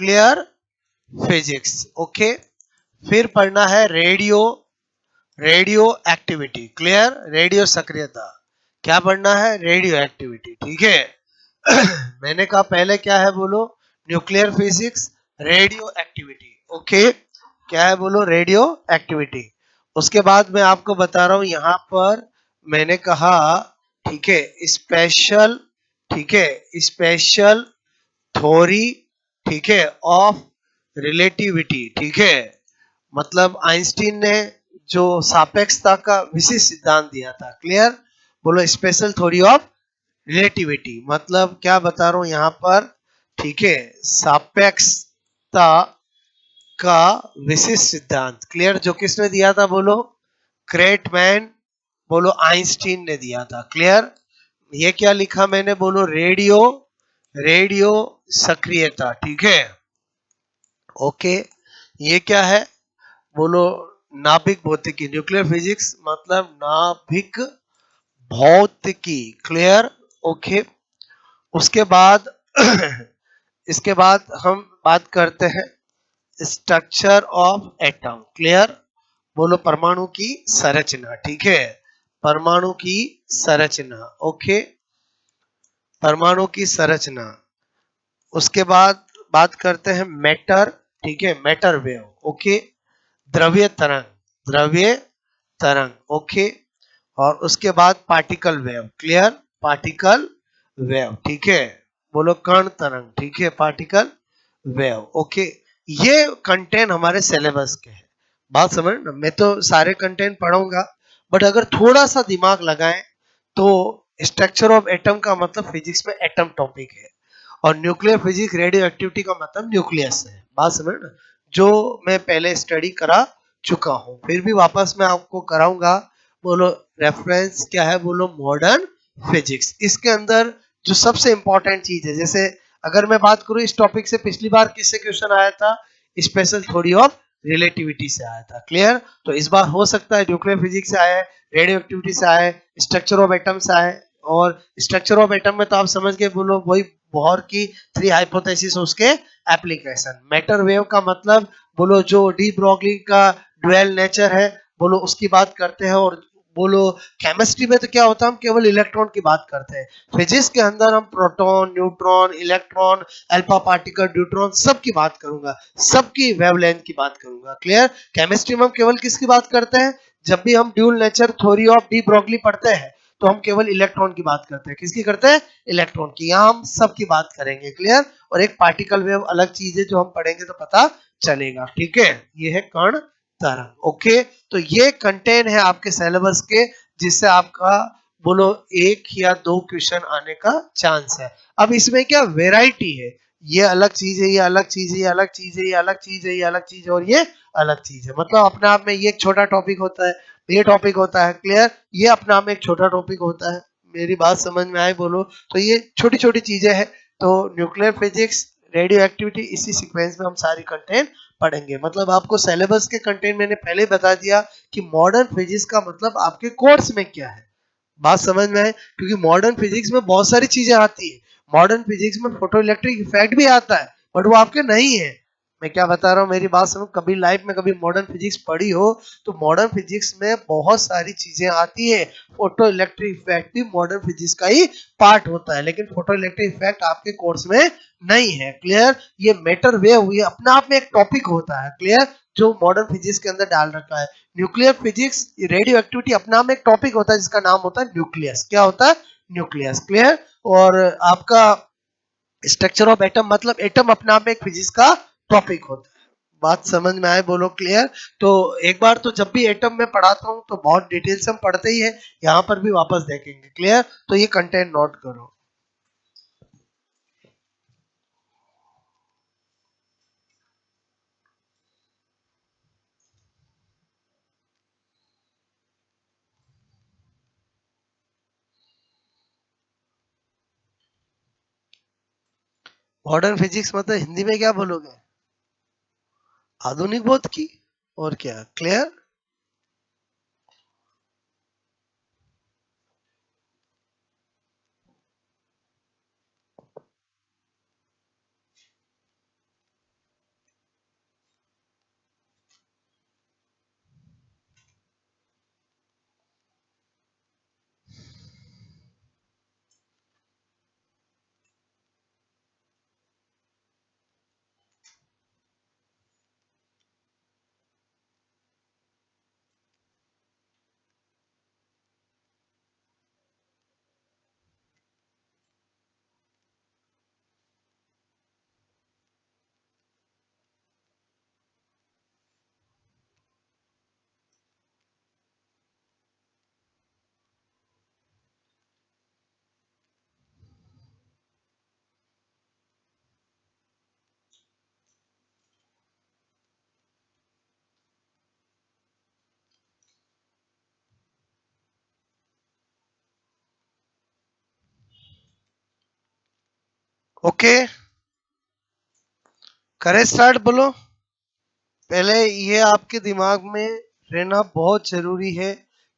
Nuclear physics. Okay, फिर पढ़ना है रेडियो एक्टिविटी। क्लियर, रेडियो सक्रियता। क्या पढ़ना है? Radio activity. ठीक है। मैंने कहा पहले क्या है बोलो? Nuclear physics, radio activity. Okay, क्या है बोलो? Radio activity. उसके बाद मैं आपको बता रहा हूं यहां पर मैंने कहा, ठीक है, स्पेशल, ठीक है, स्पेशल थ्योरी, ठीक है, ऑफ रिलेटिविटी। ठीक है, मतलब आइंस्टीन ने जो सापेक्षता का विशिष्ट सिद्धांत दिया था। क्लियर, बोलो स्पेशल थ्योरी ऑफ रिलेटिविटी मतलब क्या बता रहा हूं यहां पर? ठीक है, सापेक्षता का विशिष्ट सिद्धांत। क्लियर, जो किसने दिया था बोलो? क्रेटमैन, बोलो आइंस्टीन ने दिया था। क्लियर, ये क्या लिखा मैंने बोलो? रेडियो सक्रियता। ठीक है, ओके, ये क्या है बोलो? नाभिक भौतिकी, न्यूक्लियर फिजिक्स मतलब नाभिक भौतिकी। Clear, okay. उसके बाद इसके बाद हम बात करते हैं स्ट्रक्चर ऑफ एटम। क्लियर, बोलो परमाणु की संरचना। ठीक है, परमाणु की संरचना। ओके, परमाणु की संरचना। उसके बाद बात करते हैं मैटर। ठीक है, मैटर वेव। ओके, द्रव्य तरंग, द्रव्य तरंग। ओके, और उसके बाद particle wave. Clear, particle wave. ठीक है, बोलो कण तरंग। ठीक है, पार्टिकल वेव। ओके, ये कंटेंट हमारे सिलेबस के हैं। बात समझ ना? मैं तो सारे कंटेंट पढ़ाऊंगा, बट अगर थोड़ा सा दिमाग लगाएं तो स्ट्रक्चर ऑफ एटम का मतलब फिजिक्स में एटम टॉपिक है, और न्यूक्लियर फिजिक्स रेडियो एक्टिविटी का मतलब न्यूक्लियस है। बात समझ ना? जो मैं पहले स्टडी करा चुका हूं, फिर भी वापस मैं आपको कराऊंगा। बोलो रेफरेंस क्या है बोलो? Modern physics. इसके अंदर जो सबसे इंपॉर्टेंट चीज है, जैसे अगर मैं बात करूं इस टॉपिक से, पिछली बार किससे क्वेश्चन आया था? स्पेशल थ्योरी ऑफ रिलेटिविटी से आया था। क्लियर, तो इस बार हो सकता है न्यूक्लियर फिजिक्स से आए, रेडियो एक्टिविटी से आए, स्ट्रक्चर ऑफ एटम से आए। और स्ट्रक्चर ऑफ एटम में तो आप समझ के बोलो वही बोहर की 3 हाइपोथेसिस, उसके एप्लीकेशन। मैटर वेव का मतलब बोलो जो डी ब्रॉगली का ड्वेल नेचर है, बोलो उसकी बात करते हैं। और बोलो केमिस्ट्री में तो क्या होता है, हम केवल इलेक्ट्रॉन की बात करते हैं। फिजिक्स के अंदर हम proton, neutron, electron, alpha particle, deuteron सब की बात करूंगा, सबकी वेवलेंथ की बात करूंगा। क्लियर, केमिस्ट्री में हम केवल किसकी बात करते हैं? जब भी हम dual nature theory of de Broglie पढ़ते हैं तो हम केवल इलेक्ट्रॉन की बात करते हैं। किसकी करते हैं? इलेक्ट्रॉन की। यहाँ हम सब की बात करेंगे। क्लियर, और एक पार्टिकल वेव अलग चीज है जो हम पढ़ेंगे तो पता चलेगा। ठीक है, ये है कण तरंग। ओके, तो ये कंटेंट है आपके सिलेबस के, जिससे आपका बोलो 1 या 2 क्वेश्चन आने का चांस है। अब इसमें क्या वेराइटी है? ये अलग चीज है, ये अलग चीज है, ये अलग चीज है, ये अलग चीज है, ये अलग चीज है, और ये अलग चीज है। मतलब अपने आप में ये एक छोटा टॉपिक होता है, ये टॉपिक होता है। क्लियर, ये अपने आप में एक छोटा टॉपिक होता है। मेरी बात समझ में आए बोलो? तो ये छोटी छोटी चीजें हैं। तो न्यूक्लियर फिजिक्स, रेडियो एक्टिविटी, इसी सीक्वेंस में हम सारी कंटेंट पढ़ेंगे। मतलब आपको सिलेबस के कंटेंट मैंने पहले बता दिया कि मॉडर्न फिजिक्स का मतलब आपके कोर्स में क्या है। बात समझ में आए? क्योंकि मॉडर्न फिजिक्स में बहुत सारी चीजें आती है। मॉडर्न फिजिक्स में फोटो इलेक्ट्रिक इफेक्ट भी आता है, बट वो आपके नहीं है। मैं क्या बता रहा हूँ, मेरी बात सुनो। कभी लाइफ में कभी मॉडर्न फिजिक्स पढ़ी हो तो मॉडर्न फिजिक्स में बहुत सारी चीजें आती है। फोटो इलेक्ट्रिक इफेक्ट भी मॉडर्न फिजिक्स का ही पार्ट होता है, लेकिन फोटो इलेक्ट्रिक इफेक्ट आपके कोर्स में नहीं है। क्लियर, ये मैटर वेव, ये अपने आप में एक टॉपिक होता है। क्लियर, जो मॉडर्न फिजिक्स के अंदर डाल रखा है। न्यूक्लियर फिजिक्स, रेडियो एक्टिविटी अपना में एक टॉपिक होता है जिसका नाम होता है न्यूक्लियस। क्या होता है? न्यूक्लियस। क्लियर, और आपका स्ट्रक्चर ऑफ एटम मतलब एटम अपना में एक फिजिक्स का टॉपिक होता है। बात समझ में आए बोलो? क्लियर, तो एक बार तो जब भी एटम में पढ़ाता हूं तो बहुत डिटेल से हम पढ़ते ही है, यहाँ पर भी वापस देखेंगे। क्लियर, तो ये कंटेंट नोट करो। मॉडर्न फिजिक्स मतलब हिंदी में क्या बोलोगे? आधुनिक बोध की, और क्या? क्लियर, ओके, करें स्टार्ट, बोलो। पहले ये आपके दिमाग में रहना बहुत जरूरी है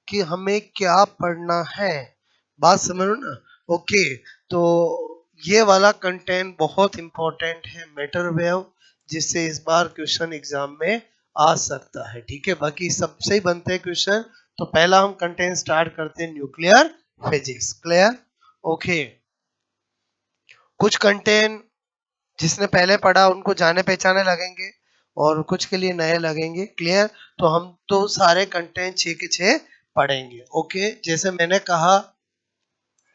कि हमें क्या पढ़ना है, बात समझ लो ना। ओके, तो ये वाला कंटेंट बहुत इंपॉर्टेंट है, मैटर वेव, जिससे इस बार क्वेश्चन एग्जाम में आ सकता है। ठीक है, बाकी सबसे ही बनते हैं क्वेश्चन। तो पहला हम कंटेंट स्टार्ट करते हैं, न्यूक्लियर फिजिक्स। क्लियर? ओके, कुछ कंटेंट जिसने पहले पढ़ा उनको जाने पहचाने लगेंगे और कुछ के लिए नए लगेंगे। क्लियर? तो हम तो सारे कंटेंट 6 के 6 पढ़ेंगे। ओके, जैसे मैंने कहा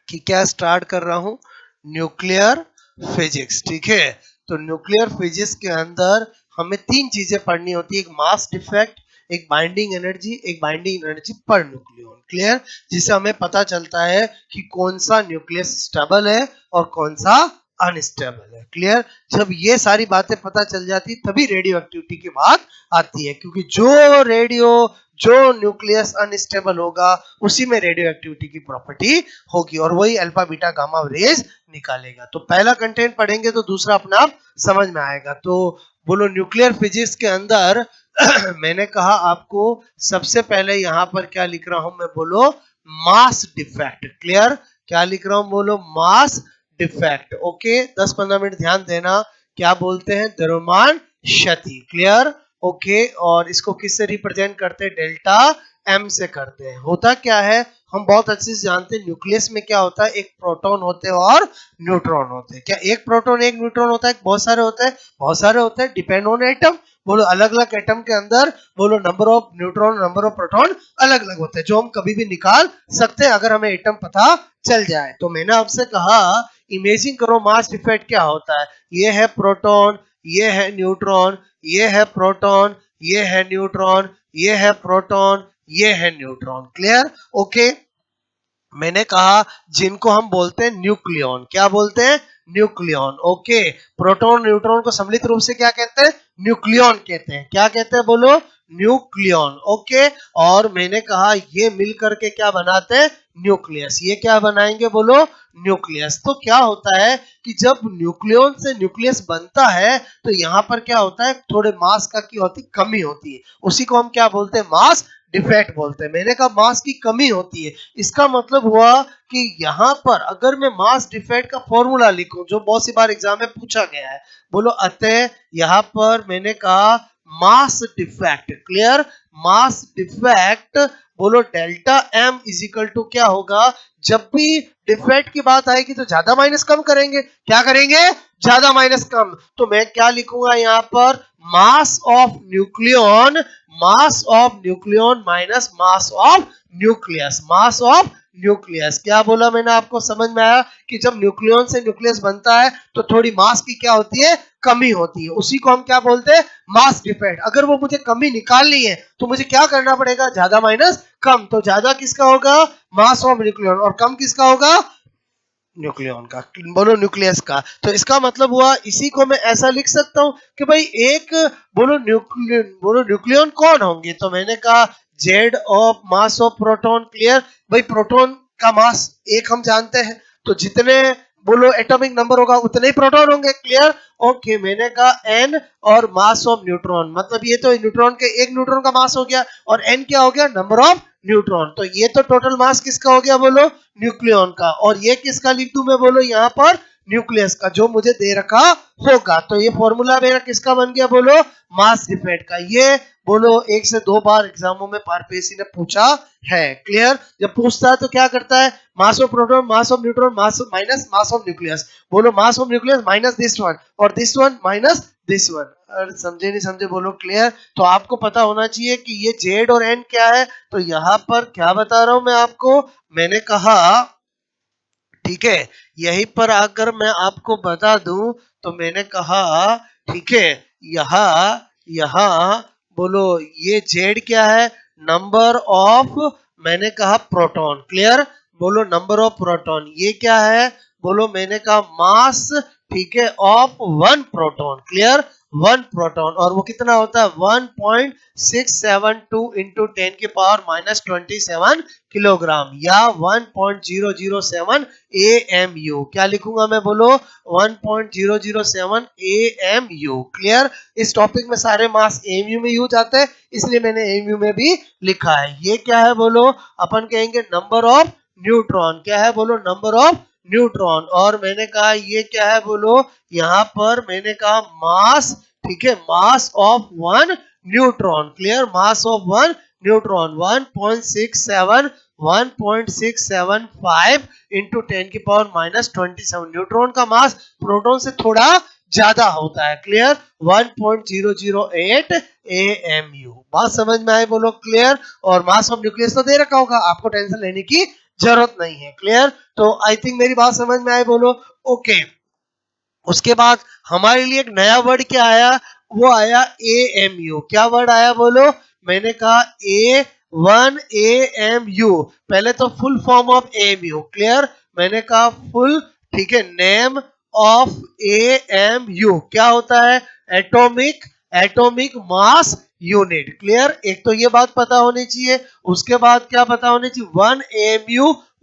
कि क्या स्टार्ट कर रहा हूं, न्यूक्लियर फिजिक्स। ठीक है, तो न्यूक्लियर फिजिक्स के अंदर हमें 3 चीजें पढ़नी होती है, एक मास डिफेक्ट, एक बाइंडिंग एनर्जी, एक binding energy per nucleon. Clear? जिससे हमें पता चलता है कि कौन सा न्यूक्लियस स्टेबल है और कौन सा अनस्टेबल है। क्लियर? जब ये सारी बातें पता चल जाती तभी रेडियो एक्टिविटी की बात आती है, क्योंकि जो न्यूक्लियस अनस्टेबल होगा उसी में रेडियो एक्टिविटी की प्रॉपर्टी होगी और वही अल्फा बीटा गामा रेज निकालेगा। तो पहला कंटेंट पढ़ेंगे तो दूसरा अपना आप समझ में आएगा। तो बोलो, न्यूक्लियर फिजिक्स के अंदर मैंने कहा आपको सबसे पहले यहां पर क्या लिख रहा हूं मैं, बोलो मास डिफेक्ट। क्लियर? क्या लिख रहा हूं, बोलो मास डिफेक्ट। ओके, 10-15 मिनट ध्यान देना। क्या बोलते हैं, द्रव्यमान क्षति। क्लियर? ओके, और इसको किससे रिप्रेजेंट करते हैं, डेल्टा एम से करते हैं। होता क्या है, हम बहुत अच्छे से जानते हैं, न्यूक्लियस में क्या होता है, एक प्रोटॉन होते हैं और न्यूट्रॉन होते हैं। क्या एक प्रोटॉन एक न्यूट्रॉन होता है, बहुत सारे होते हैं? बहुत सारे होते हैं, डिपेंड ऑन एटम। बोलो अलग अलग एटम के अंदर बोलो number of neutron number of proton अलग अलग होते हैं, जो हम कभी भी निकाल सकते हैं अगर हमें एटम पता चल जाए। तो मैंने आपसे कहा इमेजिन करो मास डिफेक्ट क्या होता है, ये है प्रोटॉन, ये है न्यूट्रॉन, ये है प्रोटॉन, ये है न्यूट्रॉन, ये है प्रोटॉन, ये है न्यूट्रॉन। क्लियर? ओके, मैंने कहा जिनको हम बोलते हैं न्यूक्लियन। क्या बोलते हैं, न्यूक्लियन। ओके, प्रोटॉन न्यूट्रॉन को सम्मिलित रूप से क्या कहते हैं, न्यूक्लियन कहते हैं। क्या कहते हैं, बोलो न्यूक्लियन। ओके, और मैंने कहा ये मिलकर के क्या बनाते हैं, न्यूक्लियस। ये क्या बनाएंगे, बोलो न्यूक्लियस। तो क्या होता है कि जब न्यूक्लियन से न्यूक्लियस बनता है तो यहाँ पर क्या होता है, थोड़े मास का की होती कमी होती है, उसी को हम क्या बोलते हैं, मास डिफेक्ट बोलते हैं। मैंने कहा मास की कमी होती है, इसका मतलब हुआ कि यहाँ पर अगर मैं मास डिफेक्ट का फॉर्मूला लिखूं, जो बहुत सी बार एग्जाम में पूछा गया है, बोलो अतः यहाँ पर मैंने कहा mass defect. Clear? Mass defect, बोलो delta M is equal to क्या होगा, जब भी डिफेक्ट की बात आएगी तो ज्यादा माइनस कम करेंगे। क्या करेंगे, ज्यादा माइनस कम। तो मैं क्या लिखूंगा यहाँ पर, mass of nucleon, mass of nucleon minus mass of nucleus, mass of nucleus. क्या बोला मैंने, आपको समझ में आया कि जब न्यूक्लियन से न्यूक्लियस बनता है तो थोड़ी मास की क्या होती है, कमी होती है, उसी को हम क्या बोलते हैं, मास डिफेक्ट। अगर वो मुझे कमी निकालनी है तो मुझे क्या करना पड़ेगा, ज्यादा माइनस कम। तो ज्यादा किसका होगा, मास ऑफ न्यूक्लियन, और कम किसका होगा, न्यूक्लियन का, बोलो न्यूक्लियस का। तो इसका मतलब हुआ, इसी को मैं ऐसा लिख सकता हूं कि भाई एक बोलो न्यूक्लियन कौन होंगे, तो मैंने कहा Z of mass of proton. Clear? भाई प्रोटॉन का मास एक हम जानते हैं, तो जितने बोलो एटॉमिक नंबर होगा उतने ही प्रोटॉन होंगे। क्लियर? ओके, मैंने कहा एन और मास ऑफ न्यूट्रॉन, मतलब ये तो न्यूट्रॉन के एक न्यूट्रॉन का मास हो गया, और एन क्या हो गया, नंबर ऑफ न्यूट्रॉन। तो ये तो टोटल मास किसका हो गया, बोलो न्यूक्लियन का। और ये किसका लिख दूं मैं, बोलो यहाँ पर न्यूक्लियस का, जो मुझे दे रखा होगा। तो ये फॉर्मूला मेरा किसका बन गया, बोलो मास डिफेक्ट का। ये बोलो 1 से 2 बार एग्जामों में पारपीएससी ने पूछा है। क्लियर? जब पूछता है तो क्या करता है, mass of proton mass of neutron mass minus mass of nucleus, बोलो mass of nucleus minus this one और this one minus this one. अरे समझे नहीं समझे, बोलो क्लियर? तो आपको पता होना चाहिए कि ये जेड और एन क्या है। तो यहाँ पर क्या बता रहा हूं मैं आपको, मैंने कहा ठीक है, यहीं पर आकर मैं आपको बता दूं, तो मैंने कहा ठीक है, यहाँ यहाँ बोलो ये जेड क्या है, नंबर ऑफ, मैंने कहा प्रोटॉन। क्लियर? बोलो नंबर ऑफ प्रोटॉन। ये क्या है, बोलो मैंने कहा मास, ठीक है, of one proton. Clear? 1 proton, और वो कितना होता है 1.672 इंटू 10 की पावर माइनस 27 किलोग्राम या 1.007 AMU। क्या लिखूंगा मैं, बोलो 1.007 AMU। क्लियर। इस टॉपिक में सारे मास AMU में यूज आते हैं, इसलिए मैंने AMU में भी लिखा है। ये क्या है बोलो, अपन कहेंगे नंबर ऑफ न्यूट्रॉन। क्या है बोलो, नंबर ऑफ न्यूट्रॉन। और मैंने कहा ये क्या है बोलो, यहाँ पर मैंने कहा मास, ठीक है, mass of one neutron. Clear, mass of one neutron 1.675 into 10 की पावर माइनस 27। न्यूट्रॉन का मास प्रोटॉन से थोड़ा ज्यादा होता है। Clear, 1.008 AMU। बात समझ में आई बोलो, क्लियर। और मास ऑफ न्यूक्लियस तो दे रखा होगा, आपको टेंशन लेने की जरूरत नहीं है। क्लियर, तो आई थिंक मेरी बात समझ में आई बोलो, ओके। उसके बाद हमारे लिए एक नया वर्ड क्या आया, वो आया AMU। क्या वर्ड आया बोलो, मैंने कहा A1AMU। पहले तो full form of AMU। Clear, मैंने कहा फुल, ठीक है, नेम ऑफ AMU क्या होता है, एटॉमिक मास यूनिट। क्लियर, एक तो ये बात पता होनी चाहिए। उसके बाद क्या पता होनी चाहिए,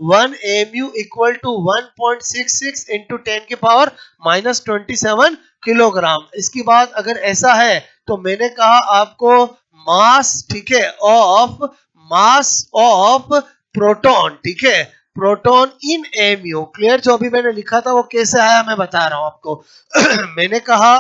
1 AMU इक्वल टू 1.66 इंटू 10 की पावर माइनस 27 किलोग्राम। इसकी बात अगर ऐसा है तो मैंने कहा आपको मास, ठीक है, मास ऑफ प्रोटॉन, ठीक है, प्रोटॉन इन एमयू। क्लियर, जो अभी मैंने लिखा था वो कैसे आया मैं बता रहा हूं आपको। मैंने कहा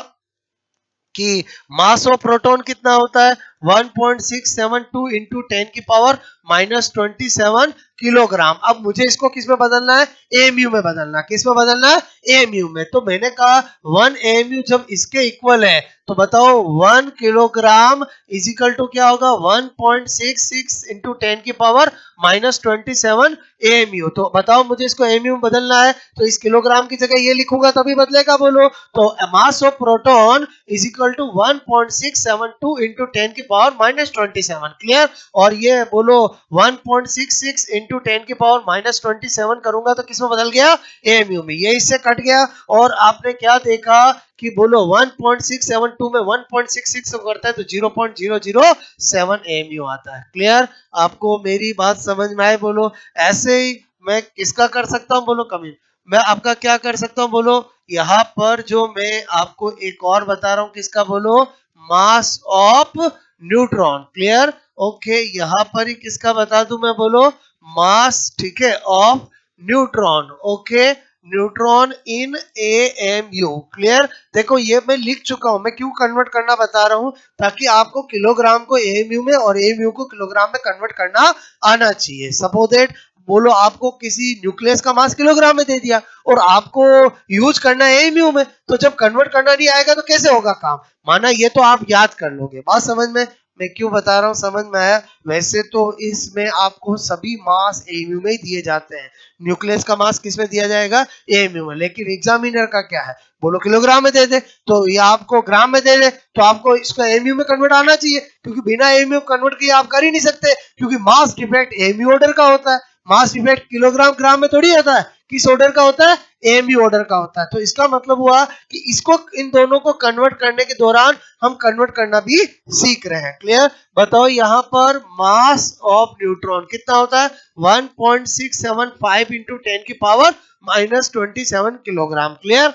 कि मास ऑफ प्रोटॉन कितना होता है 1.672 इंटू 10 की पावर माइनस 27 किलोग्राम। अब मुझे इसको किस में बदलना है, एमयू में बदलना। किस में बदलना है, एमयू में। तो मैंने कहा 1 एमयू जब इसके इक्वल है तो बताओ 1 किलोग्राम इज इक्वल टू क्या होगा 1.66 इंटू 10 की पावर माइनस 27 एमयू। तो बताओ मुझे इसको एमयू में बदलना है, तो इस किलोग्राम की जगह ये लिखूंगा तभी बदलेगा बोलो। तो mass of proton is equal to 1.672 into 10 की पावर माइनस 27। क्लियर, और ये बोलो 1.66 इंटू 10 की पावर माइनस 27 करूंगा तो किसमें बदल गया, एएमयू में। ये इससे कट गया और आपने क्या देखा कि बोलो 1.672 में 1.66 करता है तो 0.007 एएमयू आता है। क्लियर, आपको मेरी बात समझ में आए बोलो। ऐसे ही मैं किसका कर सकता हूं बोलो, कमी मैं आपका क्या कर सकता हूं बोलो, यहाँ पर जो मैं आपको एक और बता रहा हूं किसका बोलो, mass of neutron. Clear, okay, यहाँ पर ही किसका बता दूं मैं बोलो, मास, ठीक है, of neutron. Okay, neutron in AMU. Clear, देखो ये मैं लिख चुका हूं, मैं क्यों कन्वर्ट करना बता रहा हूं, ताकि आपको किलोग्राम को एएमयू में और एएमयू को किलोग्राम में कन्वर्ट करना आना चाहिए। सपोज दैट बोलो आपको किसी न्यूक्लियस का मास किलोग्राम में दे दिया और आपको यूज करना है एएमयू में, तो जब कन्वर्ट करना नहीं आएगा तो कैसे होगा काम, माना ये तो आप याद कर लोगे। बात समझ में, मैं क्यों बता रहा हूँ समझ में आया। वैसे तो इसमें आपको सभी मास एएमयू में ही दिए जाते हैं। न्यूक्लियस का मास किस में दिया जाएगा, एएमयू में, लेकिन एग्जामिनर का क्या है, बोलो किलोग्राम में दे दे, तो ये आपको ग्राम में दे दे, तो आपको इसको एएमयू में कन्वर्ट आना चाहिए, क्योंकि बिना एएमयू कन्वर्ट किए आप कर ही नहीं सकते, क्योंकि मास डिफेक्ट एएमयू ऑर्डर का होता है। मास डिफेक्ट किलोग्राम ग्राम में थोड़ी होता है, किस ऑर्डर का होता है, एएमयू ऑर्डर का होता है। तो इसका मतलब हुआ कि इसको, इन दोनों को कन्वर्ट करने के दौरान हम कन्वर्ट करना भी सीख रहे हैं। क्लियर, बताओ यहाँ पर मास ऑफ न्यूट्रॉन कितना होता है 1.675 इंटू 10 की पावर माइनस 27 किलोग्राम। क्लियर,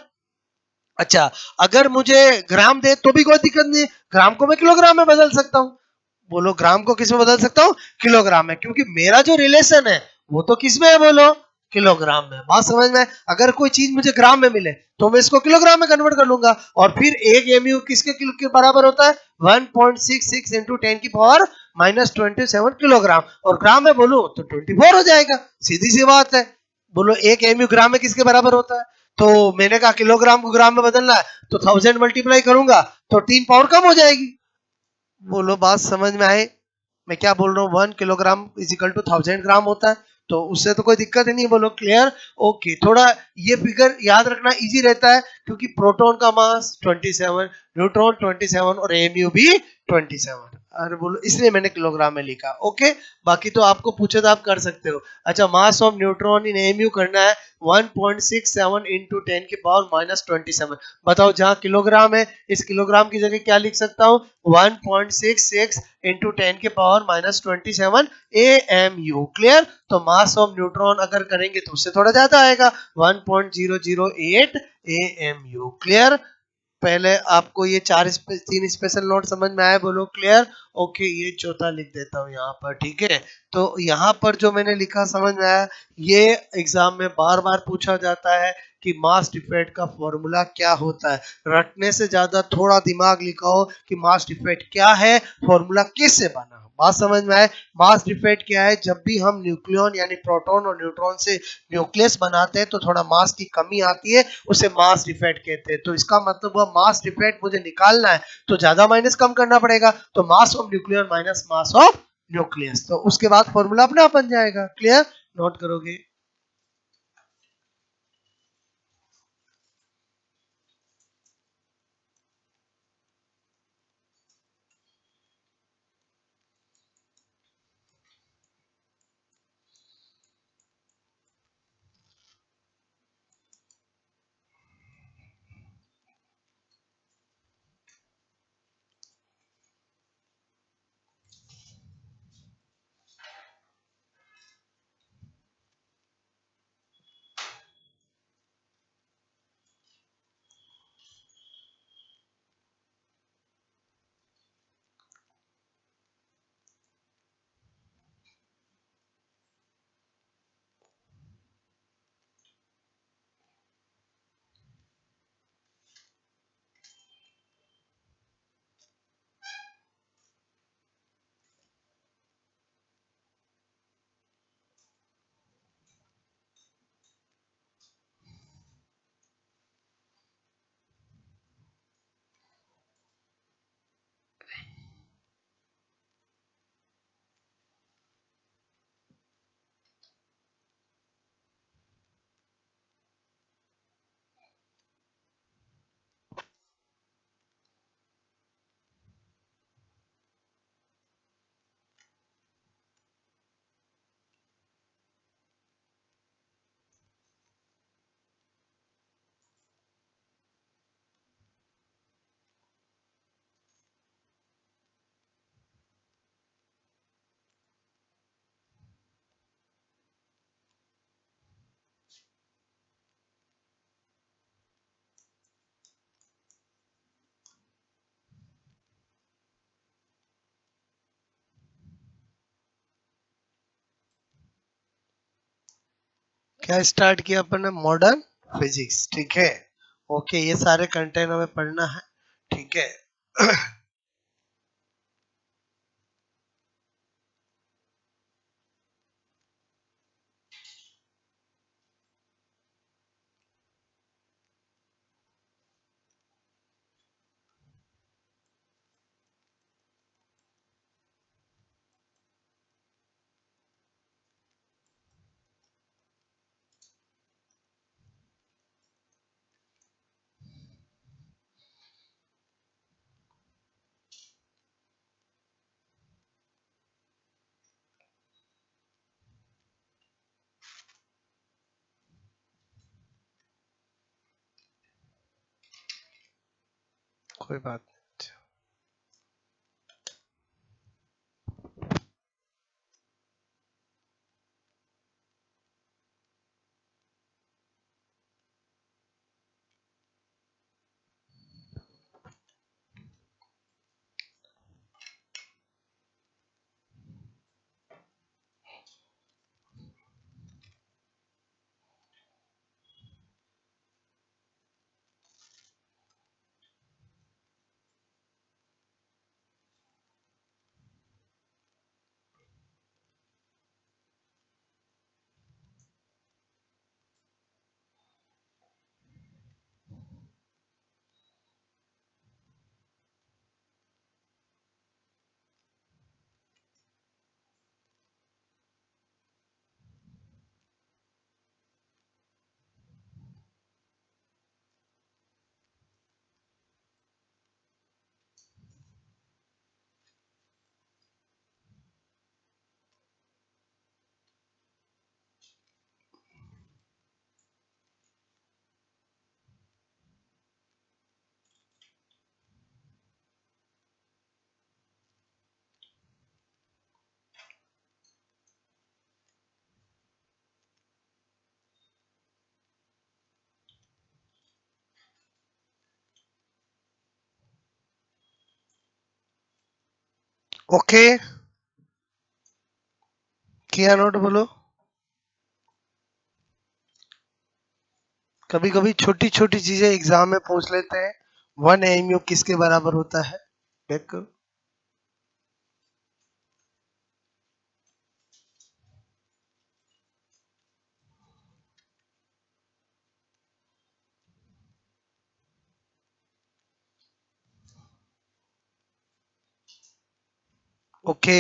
अच्छा, अगर मुझे ग्राम दे तो भी कोई दिक्कत नहीं, ग्राम को मैं किलोग्राम में बदल सकता हूँ। बोलो ग्राम को किस में बदल सकता हूँ, किलोग्राम में, क्योंकि मेरा जो रिलेशन है वो तो किस में है बोलो, किलोग्राम में। बात समझ में, अगर कोई चीज मुझे ग्राम में मिले तो मैं इसको किलोग्राम में कन्वर्ट कर लूंगा, और फिर एक एमयू किसके किलो के बराबर होता है 1.66 इंटू 10 की पावर माइनस 27 किलोग्राम, और ग्राम में बोलूं तो 24 हो जाएगा। सीधी सी बात है, बोलो एक एमयू ग्राम में किसके बराबर होता है, तो मैंने कहा किलोग्राम को ग्राम में बदलना है तो 1000 मल्टीप्लाई करूंगा तो 3 पावर कम हो जाएगी। बोलो बात समझ में आए, मैं क्या बोल रहा हूँ, 1 किलोग्राम इज इक्वल टू 1000 ग्राम होता है, तो उससे तो कोई दिक्कत ही नहीं। बोलो क्लियर, ओके। थोड़ा ये फिगर याद रखना इजी रहता है, क्योंकि प्रोटॉन का मास 27, न्यूट्रॉन 27 और एमयू भी 27। अरे बोलो, इसलिए मैंने किलोग्राम में लिखा। ओके, बाकी तो आपको पूछे तो आप कर सकते हो। अच्छा, मास ऑफ न्यूट्रॉन इन एमयू करना है 1.67 इंटू 10 की पावर माइनस 27। बताओ, जहां किलोग्राम है इस किलोग्राम की जगह क्या लिख सकता हूँ? 1.66 इंटू 10 की पावर माइनस 27 AMU। क्लियर? तो मास ऑफ न्यूट्रॉन अगर करेंगे तो उससे थोड़ा ज्यादा आएगा, 1.008 AMU। क्लियर? पहले आपको ये तीन स्पेशल नोट समझ में आए? बोलो क्लियर? ओके, ये चौथा लिख देता हूँ यहाँ पर। ठीक है, तो यहाँ पर जो मैंने लिखा समझ में आया? ये एग्जाम में बार बार पूछा जाता है कि मास डिफेक्ट का फॉर्मूला क्या होता है। रटने से ज्यादा थोड़ा दिमाग लिखाओ कि मास डिफेक्ट क्या है, फॉर्मूला किससे बना। बात समझ में आए? मास डिफेक्ट क्या है? जब भी हम न्यूक्लियन यानी प्रोटॉन और न्यूट्रॉन से न्यूक्लियस बनाते हैं तो थोड़ा मास की कमी आती है, उसे मास डिफेक्ट कहते हैं। तो इसका मतलब वह मास डिफेक्ट मुझे निकालना है तो ज्यादा माइनस कम करना पड़ेगा, तो mass of nuclear minus mass of nucleus, तो उसके बाद फॉर्मूला अपने आप बन जाएगा। क्लियर? नोट करोगे? क्या स्टार्ट किया अपन ने? Modern physics. ठीक है, ओके, ये सारे कंटेंट हमें पढ़ना है। ठीक है। कोई बात नहीं। ओके, किया नोट बोलो। कभी कभी छोटी छोटी चीजें एग्जाम में पूछ लेते हैं। 1 AMU किसके बराबर होता है? देखो। ओके।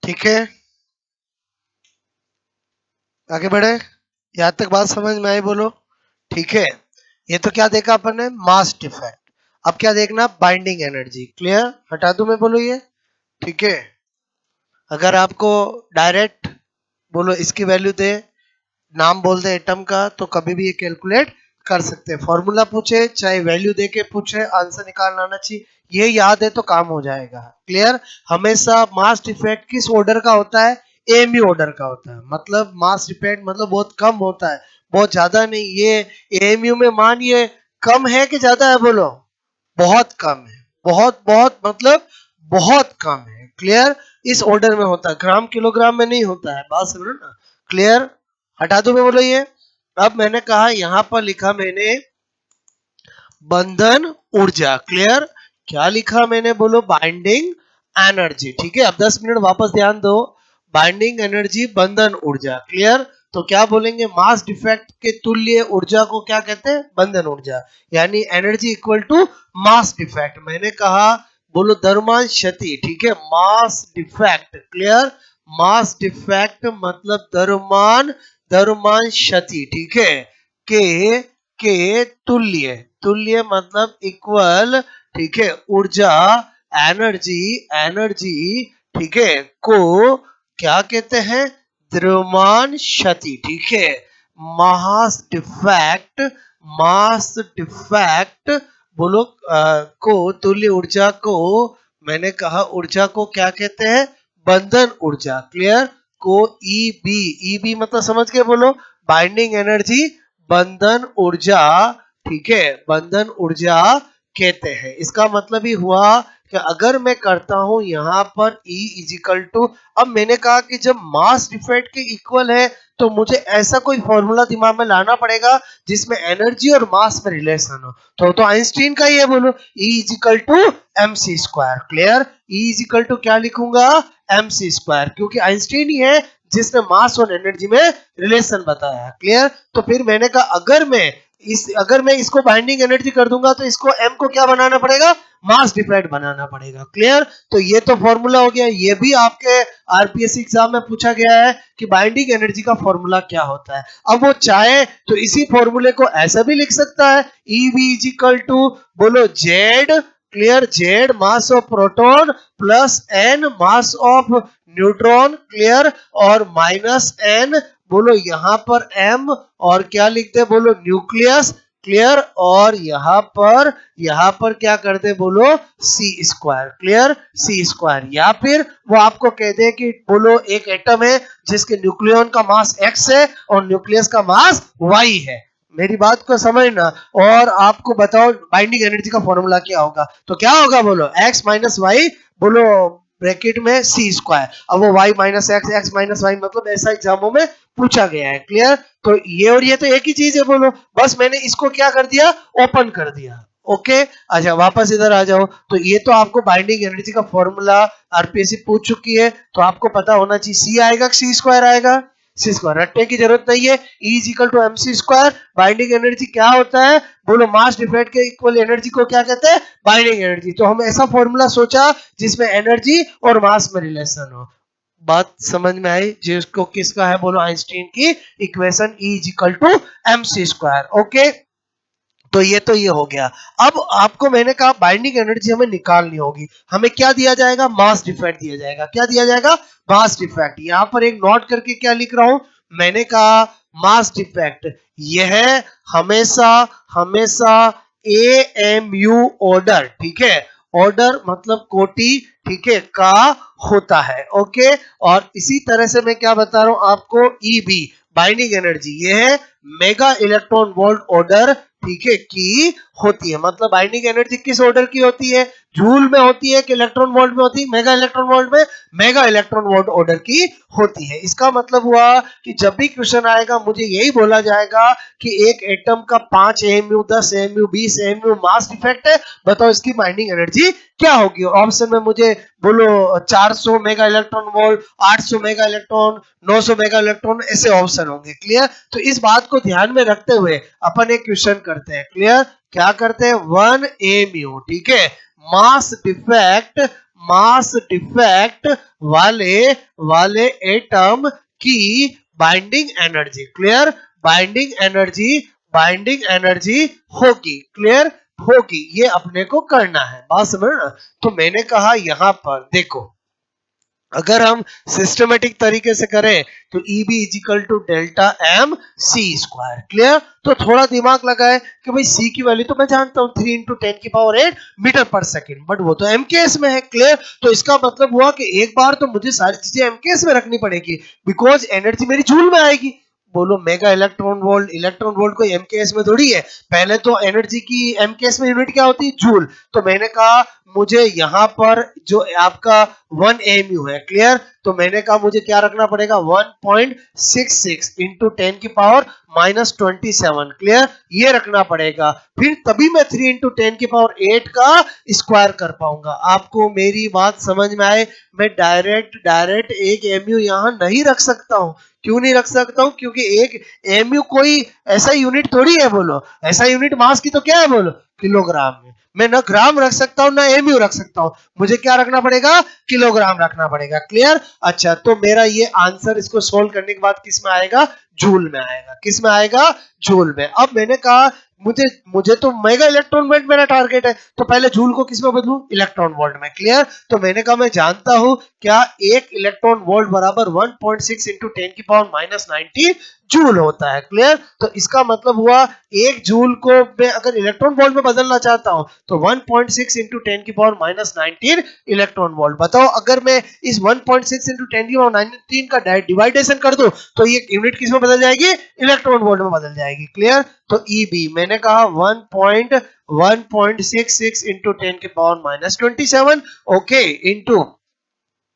ठीक है, आगे बढ़े। यहाँ तक बात समझ में आई बोलो। ठीक है, ये तो क्या देखा अपन ने? Mass defect. अब क्या देखना? Binding energy. क्लियर? हटा दूं मैं बोलो ये? ठीक है, अगर आपको डायरेक्ट बोलो इसकी वैल्यू दे, नाम बोल दे एटम का, तो कभी भी ये कैलकुलेट कर सकते हैं। फॉर्मूला पूछे चाहे वैल्यू दे के पूछे, आंसर निकालना आना चाहिए। ये याद है तो काम हो जाएगा। क्लियर? हमेशा मास डिफेक्ट किस ऑर्डर का होता है? एएमयू ऑर्डर का होता है। मतलब मास डिफेक्ट मतलब बहुत कम होता है, बहुत ज्यादा नहीं। ये एएमयू में मान ये कम है कि ज्यादा है बोलो? बहुत कम है। बहुत बहुत मतलब बहुत कम है। क्लियर? इस ऑर्डर में होता है, ग्राम किलोग्राम में नहीं होता है। बात समझो ना? क्लियर? हटा दो मैं बोलो ये। अब मैंने कहा यहां पर लिखा मैंने बंधन ऊर्जा। क्लियर? क्या लिखा मैंने बोलो? Binding energy. ठीक है, अब 10 मिनट वापस ध्यान दो। बाइंडिंग एनर्जी, बंधन ऊर्जा। क्लियर? तो क्या बोलेंगे? मास डिफेक्ट के तुल्य ऊर्जा को क्या कहते हैं? बंधन ऊर्जा। यानी energy equal to mass defect. मैंने कहा बोलो द्रव्यमान क्षति। ठीक है, mass defect. Clear? Mass defect मतलब द्रव्यमान, द्रव्यमान क्षति। ठीक है, के तुल्य। तुल्य मतलब इक्वल। ठीक है, ऊर्जा एनर्जी एनर्जी ठीक है को क्या कहते हैं? द्रव्यमान क्षति। ठीक है, मास डिफेक्ट बोलो को तुल्य ऊर्जा को, मैंने कहा ऊर्जा को क्या कहते हैं? बंधन ऊर्जा। क्लियर? को ईबी मतलब समझ के बोलो, बाइंडिंग एनर्जी बंधन ऊर्जा। ठीक है, बंधन ऊर्जा कहते हैं। इसका मतलब ही हुआ कि अगर मैं करता हूं यहां पर E इजिकल टू, अब मैंने कहा कि जब मास डिफेक्ट के इक्वल है तो मुझे ऐसा कोई फॉर्मूला दिमाग में लाना पड़ेगा जिसमें एनर्जी और मास में रिलेशन हो। तो आइंस्टीन का ही है, बोलो E is equal to mc square. Clear? E is equal to क्या लिखूंगा? mc स्क्वायर, क्योंकि आइंस्टीन ही है जिसने मास और एनर्जी में रिलेशन बताया। क्लियर? तो फिर मैंने कहा अगर मैं इसको बाइंडिंग एनर्जी कर दूंगा तो इसको m को क्या बनाना पड़ेगा? मास डिफेक्ट बनाना पड़ेगा। क्लियर? तो ये तो फॉर्मूला हो गया। ये भी आपके आरपीएससी एग्जाम में पूछा गया है कि बाइंडिंग एनर्जी का फॉर्मूला क्या होता है। अब वो चाहे तो इसी फॉर्मूले को ऐसा भी लिख सकता है, EV इजिकल टू बोलो Z। Clear? Z mass of proton plus n mass of neutron. Clear? और माइनस n बोलो यहां पर m और क्या लिखते बोलो? न्यूक्लियस। क्लियर? और यहां पर क्या करते बोलो? c square. Clear? c square. या फिर वो आपको कह दे कि बोलो एक एटम है जिसके न्यूक्लियन का मास x है और न्यूक्लियस का मास y है। मेरी बात को समझना। और आपको बताओ बाइंडिंग एनर्जी का फॉर्मूला क्या होगा? तो क्या होगा बोलो? x माइनस वाई बोलो ब्रैकेट में c स्क्वायर। अब वो y minus x, x minus y, मतलब ऐसा एग्जामों में पूछा गया है। क्लियर? तो ये और ये तो एक ही चीज है बोलो, बस मैंने इसको क्या कर दिया? ओपन कर दिया। ओके, अच्छा वापस इधर आ जाओ। तो ये तो आपको बाइंडिंग एनर्जी का फॉर्मूला आरपीएससी पूछ चुकी है, तो आपको पता होना चाहिए c आएगा कि c स्क्वायर आएगा? c square. रटने की जरूरत नहीं है। E is equal to mc square. Binding energy क्या होता है बोलो? मास डिफेक्ट के इक्वल एनर्जी को क्या कहते हैं? Binding energy. तो हम ऐसा फॉर्मूला सोचा जिसमें एनर्जी और मास में रिलेशन हो। बात समझ में आई? जिसको किसका है बोलो? आइंस्टीन की equation E is equal to mc square. Okay, तो ये हो गया। अब आपको मैंने कहा बाइंडिंग एनर्जी हमें निकालनी होगी। हमें क्या दिया जाएगा? मास डिफेक्ट दिया जाएगा। क्या दिया जाएगा? Mass defect. यहां पर एक नोट करके क्या लिख रहा हूं? मैंने कहा मास डिफेक्ट यह हमेशा हमेशा AMU ऑर्डर, ठीक है, ऑर्डर मतलब कोटि, ठीक है, का होता है। ओके, और इसी तरह से मैं क्या बता रहा हूं आपको? EB बाइंडिंग एनर्जी ये है मेगा इलेक्ट्रॉन वोल्ट ऑर्डर, ठीक है, की होती है। मतलब बाइंडिंग एनर्जी किस ऑर्डर की होती है? जूल में होती है कि इलेक्ट्रॉन वोल्ट में होती है? मेगा इलेक्ट्रॉन वोल्ट में, मेगा इलेक्ट्रॉन वोल्ट ऑर्डर की होती है। इसका मतलब हुआ कि जब भी क्वेश्चन आएगा मुझे यही बोला जाएगा कि एक एटम का 5 AMU 10 AMU 20 AMU mass defect है, बताओ इसकी बाइंडिंग एनर्जी क्या होगी? ऑप्शन में मुझे बोलो 400 mega electron volt, 800 mega electron, 900 mega electron, ऐसे ऑप्शन होंगे। क्लियर? तो इस बात को ध्यान में रखते हुए अपन एक क्वेश्चन करते हैं। क्लियर? क्या करते हैं? 1 AMU, ठीक है, मास डिफेक्ट वाले एटम की binding energy. Clear? Binding energy होगी। क्लियर? होगी, ये अपने को करना है। बात समझ ना? तो मैंने कहा यहां पर देखो, अगर हम सिस्टमेटिक तरीके से करें तो EB is equal to delta M C square. Clear? तो थोड़ा दिमाग लगाए कि भाई C की वैल्यू तो मैं जानता हूं 3 × 10⁸ मीटर पर सेकेंड, बट वो तो MKS में है। क्लियर? तो इसका मतलब हुआ कि एक बार तो मुझे सारी चीजें MKS में रखनी पड़ेगी, बिकॉज एनर्जी मेरी जूल में आएगी। बोलो मेगा इलेक्ट्रॉन वोल्ट कोई MKS में थोड़ी है। पहले तो एनर्जी की MKS में यूनिट क्या होती है? जूल। तो मैंने कहा मुझे यहां पर जो आपका 1 AMU है, क्लियर, तो मैंने कहा मुझे क्या रखना पड़ेगा? 1.66 × 10⁻27। क्लियर? ये रखना पड़ेगा, फिर तभी मैं 3 × 10⁸ का स्क्वायर कर पाऊंगा। आपको मेरी बात समझ में आए? मैं डायरेक्ट एक AMU यहां नहीं रख सकता हूं। क्यों नहीं रख सकता हूं? क्योंकि एक AMU कोई ऐसा यूनिट थोड़ी है। बोलो ऐसा यूनिट मास की तो क्या है? बोलो किलोग्राम में। मैं ना ग्राम रख सकता हूं ना AMU रख सकता हूं, मुझे क्या रखना पड़ेगा? किलोग्राम रखना पड़ेगा। क्लियर? अच्छा, तो मेरा ये आंसर इसको सोल्व करने के बाद किस में आएगा? जूल में आएगा। किस में आएगा? जूल में। अब मैंने कहा मुझे मुझे तो मेगा इलेक्ट्रॉन वोल्ट मेरा टारगेट है, तो पहले जूल को किस में बदलूं? इलेक्ट्रॉन वोल्ट में। क्लियर? तो मैंने कहा मैं जानता हूं क्या एक इलेक्ट्रॉन वोल्ट बराबर 1.6 इंटू 10 की पावर माइनस 19 जूल होता है। क्लियर? तो इसका मतलब हुआ एक जूल को मैं अगर इलेक्ट्रॉन वोल्ट में बदलना चाहता हूं तो 1.6 इंटू 10 की पावर माइनस 19 इलेक्ट्रॉन वोल्ट। बताओ अगर मैं इस 1.6 इंटू 10 की पावर 19 का डिवाइडेशन कर दूं तो ये यूनिट किस में बदल जाएगी? इलेक्ट्रॉन वोल्ट में बदल जाएगी। क्लियर? तो ईबी मैंने कहा 1.66 इंटू 10 की पावर माइनस 27 ओके इंटू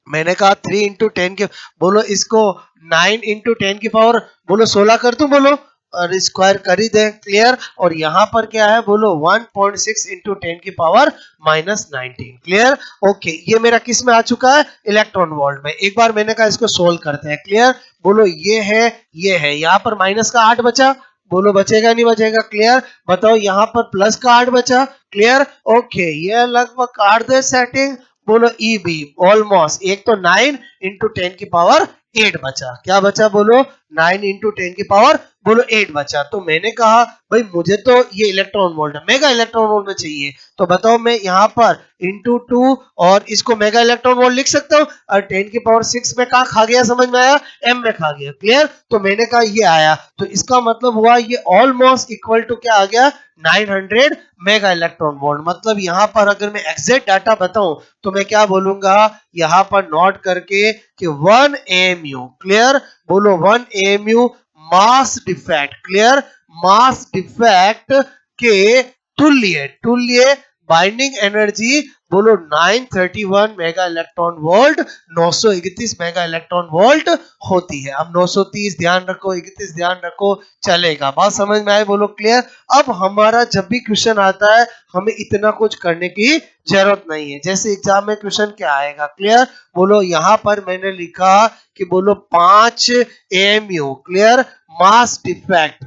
मैंने कहा 3 इंटू 10 के बोलो इसको 9 इंटू 10 की पावर बोलो 16 कर दूं बोलो और स्क्वायर कर ही दे। क्लियर? और यहां पर क्या है बोलो 1.6 इंटू 10 की पावर माइनस 19। क्लियर? ओके ये मेरा किस में आ चुका है? इलेक्ट्रॉन वोल्ट में। एक बार मैंने कहा इसको सोल्व करते हैं। क्लियर? बोलो ये है यहाँ पर माइनस का 8 बचा, बोलो बचेगा नहीं बचेगा? क्लियर? बताओ यहाँ पर प्लस का 8 बचा। क्लियर? ओके ये लगभग काट दे सेटिंग। बोलो ईबी ऑलमोस्ट एक तो 9 इंटू 10 की पावर 8 बचा। क्या बचा बोलो? 9 इंटू 10 की पावर बोलो 8 बचा। तो मैंने कहा भाई मुझे तो ये electron volt mega electron volt में चाहिए, तो बताओ मैं यहाँ पर इंटू 2 और इसको मेगा इलेक्ट्रॉन वोल्ट लिख सकता हूँ। और 10 की पावर 6 में कहा खा गया? समझ में आया? एम में खा गया। क्लियर? तो मैंने कहा ये आया, तो इसका मतलब हुआ ये ऑलमोस्ट इक्वल टू क्या आ गया? 900 मेगा इलेक्ट्रॉन वोल्ट। मतलब यहाँ पर अगर मैं एग्जैक्ट डाटा बताऊं तो मैं क्या बोलूंगा यहाँ पर नोट करके कि 1 एएमयू। क्लियर? बोलो 1 एएमयू मास डिफेक्ट। क्लियर? मास डिफेक्ट के तुल्य तुल्य बाइंडिंग एनर्जी बोलो 931 mega electron volt 931 mega electron volt होती है। अब 930 ध्यान रखो, 31 ध्यान रखो, चलेगा? बात समझ में आए? बोलो क्लियर? अब हमारा जब भी क्वेश्चन आता है हमें इतना कुछ करने की जरूरत नहीं है। जैसे एग्जाम में क्वेश्चन क्या आएगा? क्लियर? बोलो यहाँ पर मैंने लिखा कि बोलो 5 AMU. Clear? Mass defect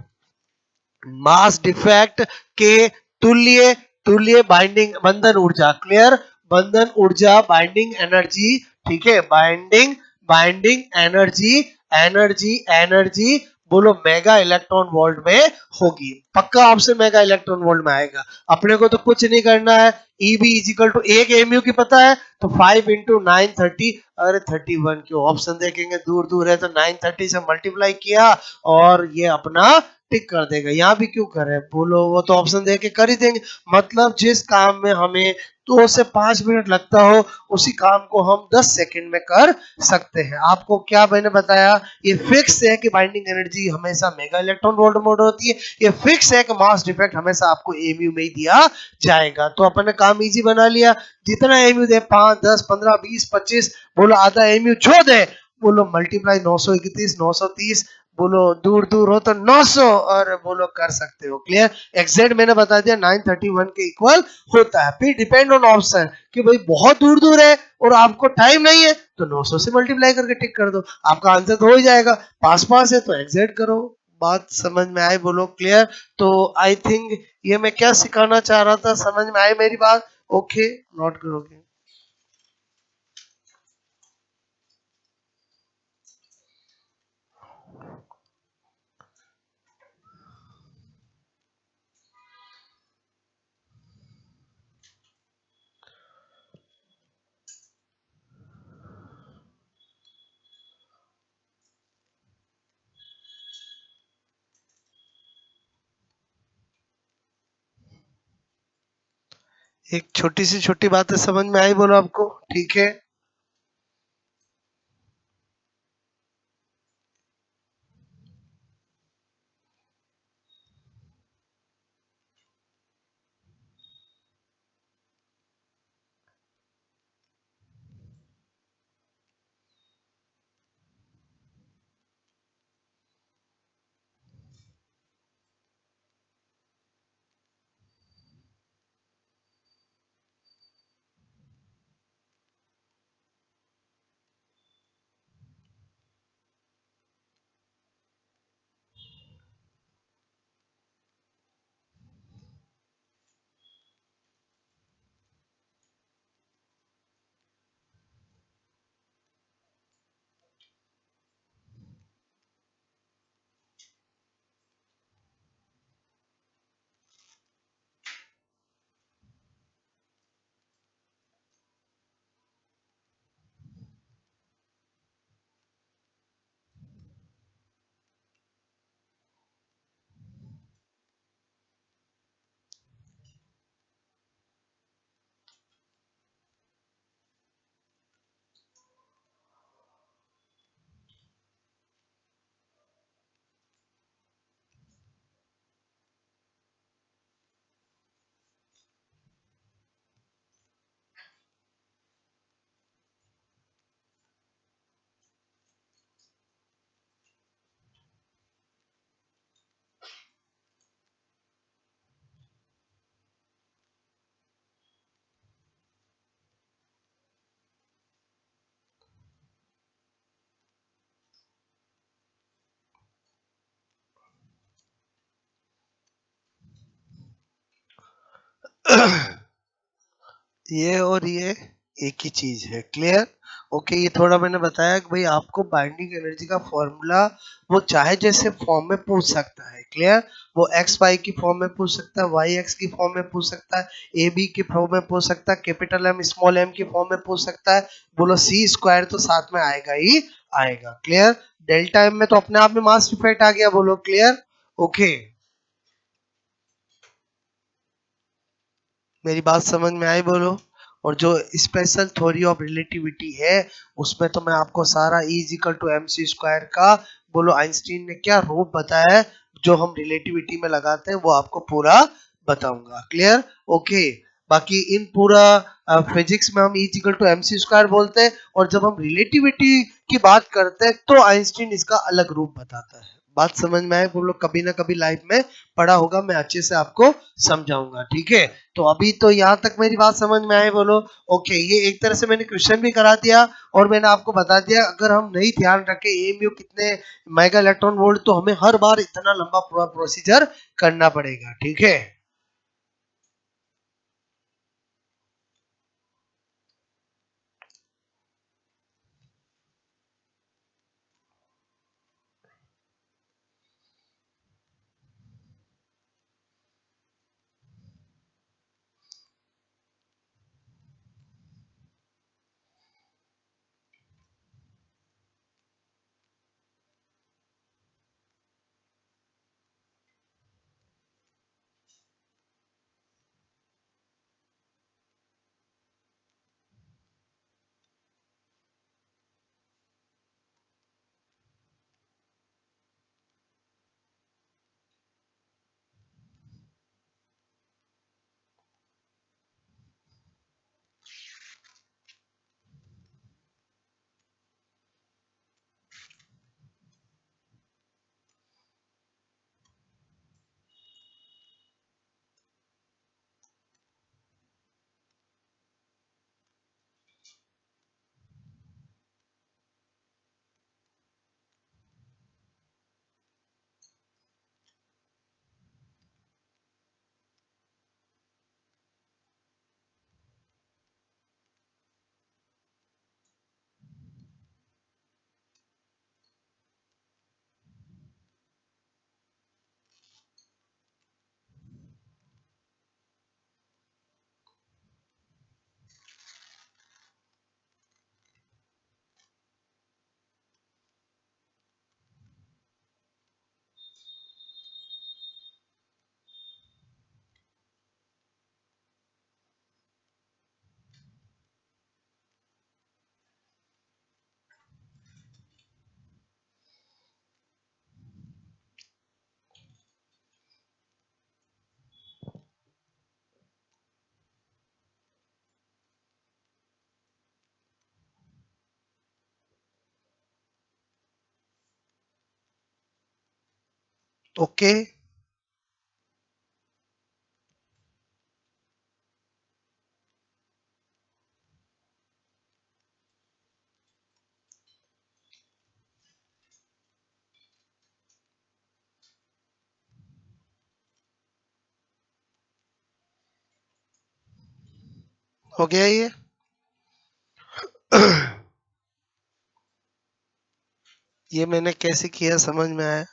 mass defect के तुल्य तुल्य बाइंडिंग बंधन ऊर्जा। क्लियर? बंधन ऊर्जा बाइंडिंग एनर्जी। ठीक है? Binding binding energy energy energy बोलो मेगा इलेक्ट्रॉन वोल्ट में होगी। पक्का ऑप्शन मेगा इलेक्ट्रॉन वोल्ट में आएगा। अपने को तो कुछ नहीं करना है। ईबी इजिकल टू एक एमयू की पता है तो 5 इंटू 930 अरे 31 क्यों? ऑप्शन देखेंगे दूर दूर है तो 930 से मल्टीप्लाई किया और ये अपना टिक कर देगा। यहाँ भी क्यों करे बोलो? वो तो ऑप्शन दे के कर ही देंगे। मतलब जिस काम में हमें 2 से 5 मिनट लगता हो उसी काम को हम 10 सेकंड में कर सकते हैं। आपको क्या मैंने बताया? ये फिक्स है कि बाइंडिंग एनर्जी हमेशा मेगा इलेक्ट्रॉन वोल्ट में होती है। ये फिक्स है कि मास डिफेक्ट हमेशा आपको एमयू में ही दिया जाएगा। तो अपन ने काम इजी बना लिया। जितना एमयू दे 5 10 15 20 25 बोलो आधा एमयू जो दे बोलो मल्टीप्लाई 931 930 बोलो दूर दूर हो तो 900 और बोलो कर सकते हो। क्लियर? एग्जैक्ट मैंने बता दिया 931 के इक्वल होता है। फिर डिपेंड ऑन ऑप्शन कि भाई बहुत दूर दूर है और आपको टाइम नहीं है तो 900 से मल्टीप्लाई करके टिक कर दो, आपका आंसर तो हो ही जाएगा। पास पास है तो एग्जैक्ट करो। बात समझ में आए? बोलो क्लियर? तो आई थिंक ये मैं क्या सिखाना चाह रहा था समझ में आए मेरी बात? ओके नोट करोगे? एक छोटी सी छोटी बातें समझ में आई बोलो आपको? ठीक है? ये और ये एक ही चीज है। क्लियर? ओके, ये थोड़ा मैंने बताया कि भाई आपको बाइंडिंग एनर्जी का फॉर्मूला वो चाहे जैसे फॉर्म में पूछ सकता है। क्लियर? वो एक्स वाई की फॉर्म में पूछ सकता है, वाई एक्स की फॉर्म में पूछ सकता है, ए बी की फॉर्म में पूछ सकता है, कैपिटल एम स्मॉल एम की फॉर्म में पूछ सकता है। बोलो सी स्क्वायर तो साथ में आएगा ही आएगा। क्लियर? डेल्टा एम में तो अपने आप में मास इफेक्ट आ गया। बोलो क्लियर? ओके, मेरी बात समझ में आई? बोलो। और जो स्पेशल थ्योरी ऑफ रिलेटिविटी है उसमें तो मैं आपको सारा E is equal to M C square का बोलो आइंस्टीन ने क्या रूप बताया है जो हम रिलेटिविटी में लगाते हैं वो आपको पूरा बताऊंगा। क्लियर? ओके। बाकी इन पूरा फिजिक्स में हम E is equal to M C square बोलते हैं, और जब हम रिलेटिविटी की बात करते हैं तो आइंस्टीन इसका अलग रूप बताता है। बात समझ में आए? बोलो कभी ना कभी लाइफ में पढ़ा होगा, मैं अच्छे से आपको समझाऊंगा। ठीक है? तो अभी तो यहाँ तक मेरी बात समझ में आए? बोलो ओके। ये एक तरह से मैंने क्वेश्चन भी करा दिया और मैंने आपको बता दिया अगर हम नहीं ध्यान रखें ए म्यू कितने मेगा इलेक्ट्रॉन वोल्ट तो हमें हर बार इतना लंबा पूरा प्रोसीजर करना पड़ेगा। ठीक है? ओके, हो गया ये? ये मैंने कैसे किया समझ में आया?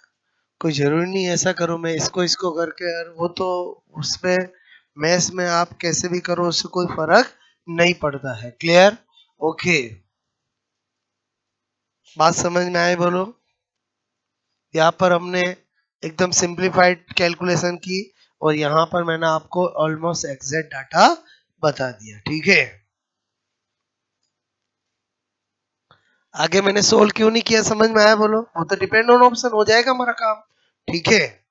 कोई जरूरी नहीं ऐसा करो मैं इसको इसको करके यार, वो तो उसमें मैथ्स में आप कैसे भी करो उससे कोई फर्क नहीं पड़ता है। क्लियर? ओके, बात समझ में आए? बोलो। यहाँ पर हमने एकदम सिंप्लीफाइड कैलकुलेशन की और यहाँ पर मैंने आपको ऑलमोस्ट एग्जैक्ट डाटा बता दिया। ठीक है? आगे मैंने सोल्व क्यों नहीं किया समझ में आया? बोलो। वो तो डिपेंड ऑन ऑप्शन हो जाएगा हमारा काम। ठीक है?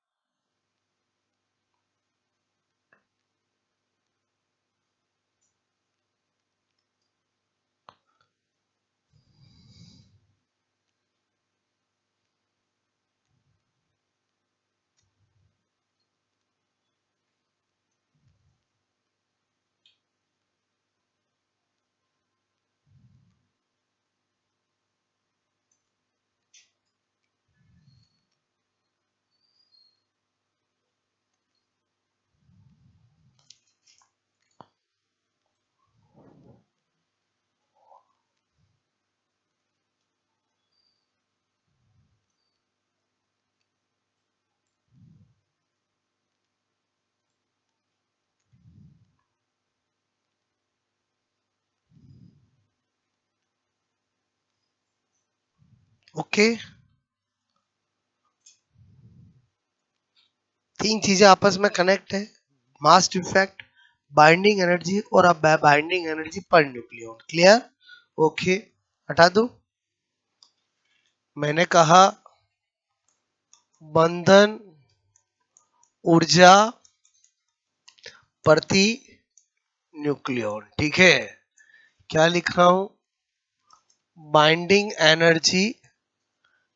ओके, तीन चीजें आपस में कनेक्ट है, मास डिफेक्ट, बाइंडिंग एनर्जी और अब binding energy per nucleon. Clear? Okay, हटा दो। मैंने कहा बंधन ऊर्जा प्रति न्यूक्लियन, ठीक है। क्या लिख रहा हूं? बाइंडिंग एनर्जी,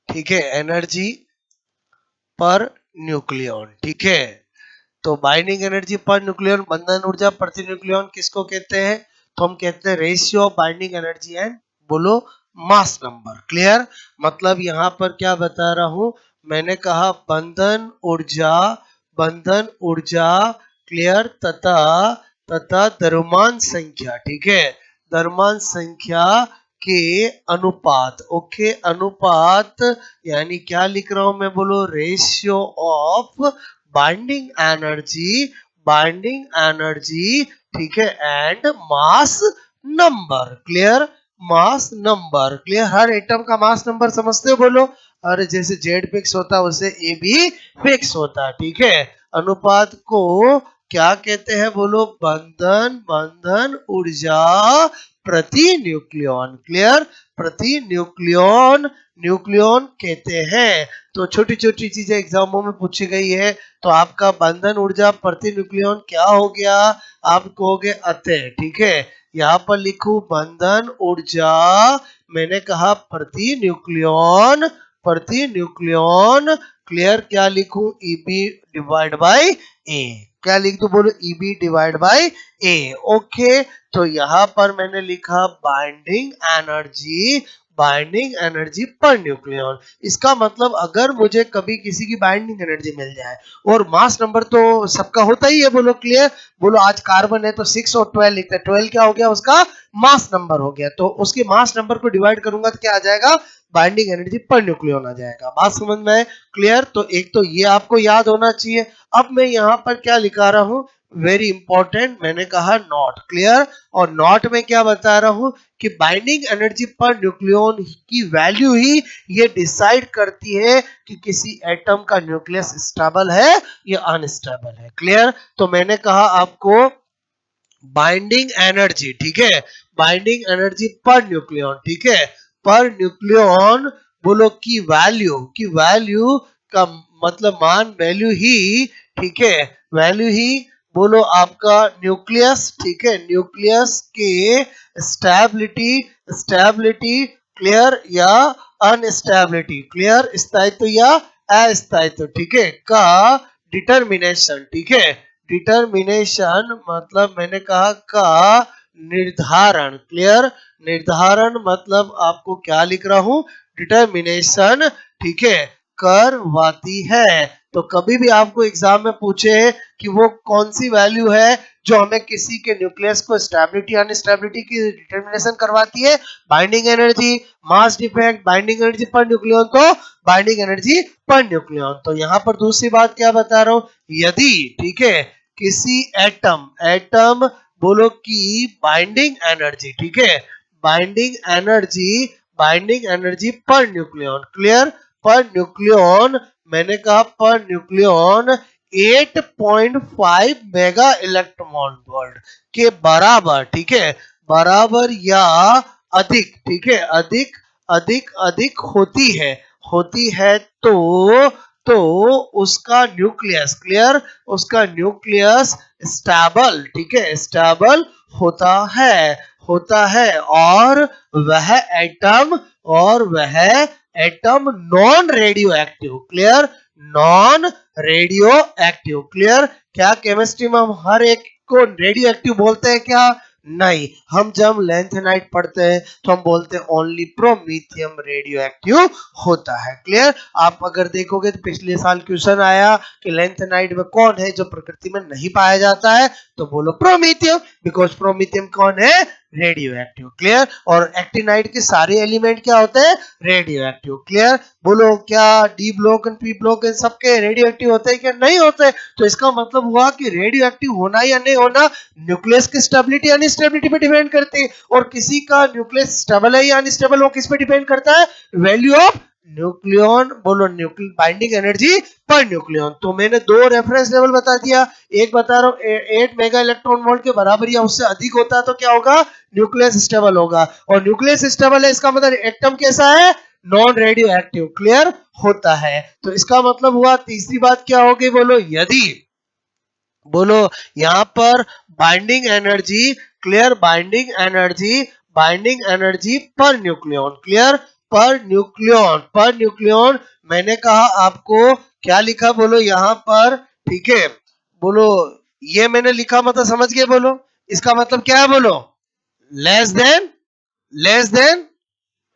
ठीक है, एनर्जी पर न्यूक्लियन, ठीक है। तो बाइंडिंग एनर्जी पर न्यूक्लियन, बंधन ऊर्जा प्रति न्यूक्लियन किसको कहते हैं? तो हम कहते हैं ratio of binding energy and बोलो मास नंबर। क्लियर? मतलब यहां पर क्या बता रहा हूं, मैंने कहा बंधन ऊर्जा क्लियर तथा द्रव्यमान संख्या, ठीक है, द्रव्यमान संख्या के अनुपात। ओके, अनुपात यानी क्या लिख रहा हूं मैं? बोलो रेशियो ऑफ बाइंडिंग एनर्जी, ठीक है, and mass number. Clear? Mass number. Clear? Her atom का मास नंबर समझते हो? बोलो। और जैसे जेड फिक्स होता है वैसे ए भी फिक्स होता है, ठीक है। अनुपात को क्या कहते हैं? बोलो बंधन ऊर्जा प्रति न्यूक्लियन। क्लियर? प्रति न्यूक्लियन कहते हैं। तो छोटी छोटी चीजें एग्जामों में पूछी गई है। तो आपका बंधन ऊर्जा प्रति न्यूक्लियन क्या हो गया? आप कहोगे अतः, ठीक है। यहाँ पर लिखू बंधन ऊर्जा, मैंने कहा प्रति न्यूक्लियन। क्लियर? क्या लिखूं? ईबी डिवाइड बाय ए। क्या लिख दो? बोलो EB divide by A. Okay, तो यहां पर मैंने लिखा बाइंडिंग एनर्जी पर न्यूक्लियन। इसका मतलब अगर मुझे कभी किसी की बाइंडिंग एनर्जी मिल जाए और मास नंबर तो सबका होता ही है, बोलो क्लियर? बोलो आज कार्बन है तो 6 और 12 लिखते हैं, 12 क्या हो गया? उसका मास नंबर हो गया। तो उसके मास नंबर को डिवाइड करूंगा तो क्या आ जाएगा? बाइंडिंग एनर्जी पर न्यूक्लियन आ जाएगा। बात समझ में? क्लियर? तो एक तो ये आपको याद होना चाहिए। अब मैं यहाँ पर क्या लिखा रहा हूँ? वेरी इंपॉर्टेंट, मैंने कहा नॉट। क्लियर? और नॉट में क्या बता रहा हूं कि बाइंडिंग एनर्जी पर न्यूक्लियन की वैल्यू ही ये डिसाइड करती है कि किसी एटम का न्यूक्लियस स्टेबल है या अनस्टेबल है। क्लियर? तो मैंने कहा आपको बाइंडिंग एनर्जी, ठीक है, बाइंडिंग एनर्जी पर न्यूक्लियन, ठीक है, पर न्यूक्लियन बोलो की वैल्यू का मतलब मान, वैल्यू ही, ठीक है, वैल्यू ही बोलो आपका न्यूक्लियस, ठीक है, न्यूक्लियस के स्टेबिलिटी क्लियर या अनस्टेबिलिटी, क्लियर, स्थायित्व या अस्थायित्व, ठीक है, का डिटर्मिनेशन, ठीक है, डिटर्मिनेशन मतलब मैंने कहा का निर्धारण। क्लियर? निर्धारण मतलब आपको क्या लिख रहा हूं? डिटर्मिनेशन, ठीक है, करवाती है। तो कभी भी आपको एग्जाम में पूछे कि वो कौन सी वैल्यू है जो हमें किसी के न्यूक्लियस को स्टेबिलिटी अनस्टेबिलिटी की डिटर्मिनेशन करवाती है? Binding energy, mass defect, binding energy per nucleon, तो बाइंडिंग एनर्जी पर न्यूक्लियन। तो यहां पर दूसरी बात क्या बता रहा हूं, यदि, ठीक है, किसी एटम बोलो की बाइंडिंग एनर्जी, ठीक है, binding energy per nucleon, clear, per nucleon, मैंने कहा per nucleon 8.5 mega electron volt के बराबर, ठीक है, बराबर या अधिक, ठीक है, अधिक होती है तो उसका न्यूक्लियस, क्लियर, उसका न्यूक्लियस स्टेबल, ठीक है, स्टेबल होता है वह atom non radio active, clear, non radio active. Clear? क्या केमिस्ट्री में हम हर एक को रेडियो एक्टिव बोलते हैं क्या? नहीं, हम जब लेंथेनाइट पढ़ते हैं तो हम बोलते हैं ओनली प्रोमीथियम रेडियो एक्टिव होता है। क्लियर? आप अगर देखोगे तो पिछले साल क्वेश्चन आया कि लेंथेनाइट में कौन है जो प्रकृति में नहीं पाया जाता है? तो बोलो प्रोमीथियम, बिकॉज प्रोमीथियम कौन है? Radio active. क्लियर? और एक्टिनाइट के सारे एलिमेंट क्या होते हैं? Radio active. क्लियर? बोलो क्या D block and P block सबके रेडियो एक्टिव होते हैं क्या? नहीं होते। तो इसका मतलब हुआ कि रेडियो एक्टिव होना या नहीं होना न्यूक्लियस की स्टेबिलिटी अनस्टेबिलिटी पे डिपेंड करती है। और किसी का न्यूक्लियस स्टेबल है या अनस्टेबल वो किस पे डिपेंड करता है? वैल्यू ऑफ न्यूक्लियन बोलो nucleon binding energy per nucleon. तो मैंने दो रेफरेंस लेवल बता दिया, एक बता रहा हूँ 8 मेगा इलेक्ट्रॉन वोल्ट के बराबर या उससे अधिक होता है तो क्या होगा, न्यूक्लियस स्टेबल होगा। और न्यूक्लियस स्टेबल है इसका मतलब एटम कैसा है, नॉन रेडियो एक्टिव, क्लियर होता है। तो इसका मतलब हुआ तीसरी बात क्या होगी बोलो, यदि बोलो यहां पर binding energy, clear binding energy per nucleon, clear per nucleon मैंने कहा आपको क्या लिखा बोलो यहां पर, ठीक है बोलो ये मैंने लिखा मतलब समझ गए बोलो, इसका मतलब क्या है बोलो, less than less than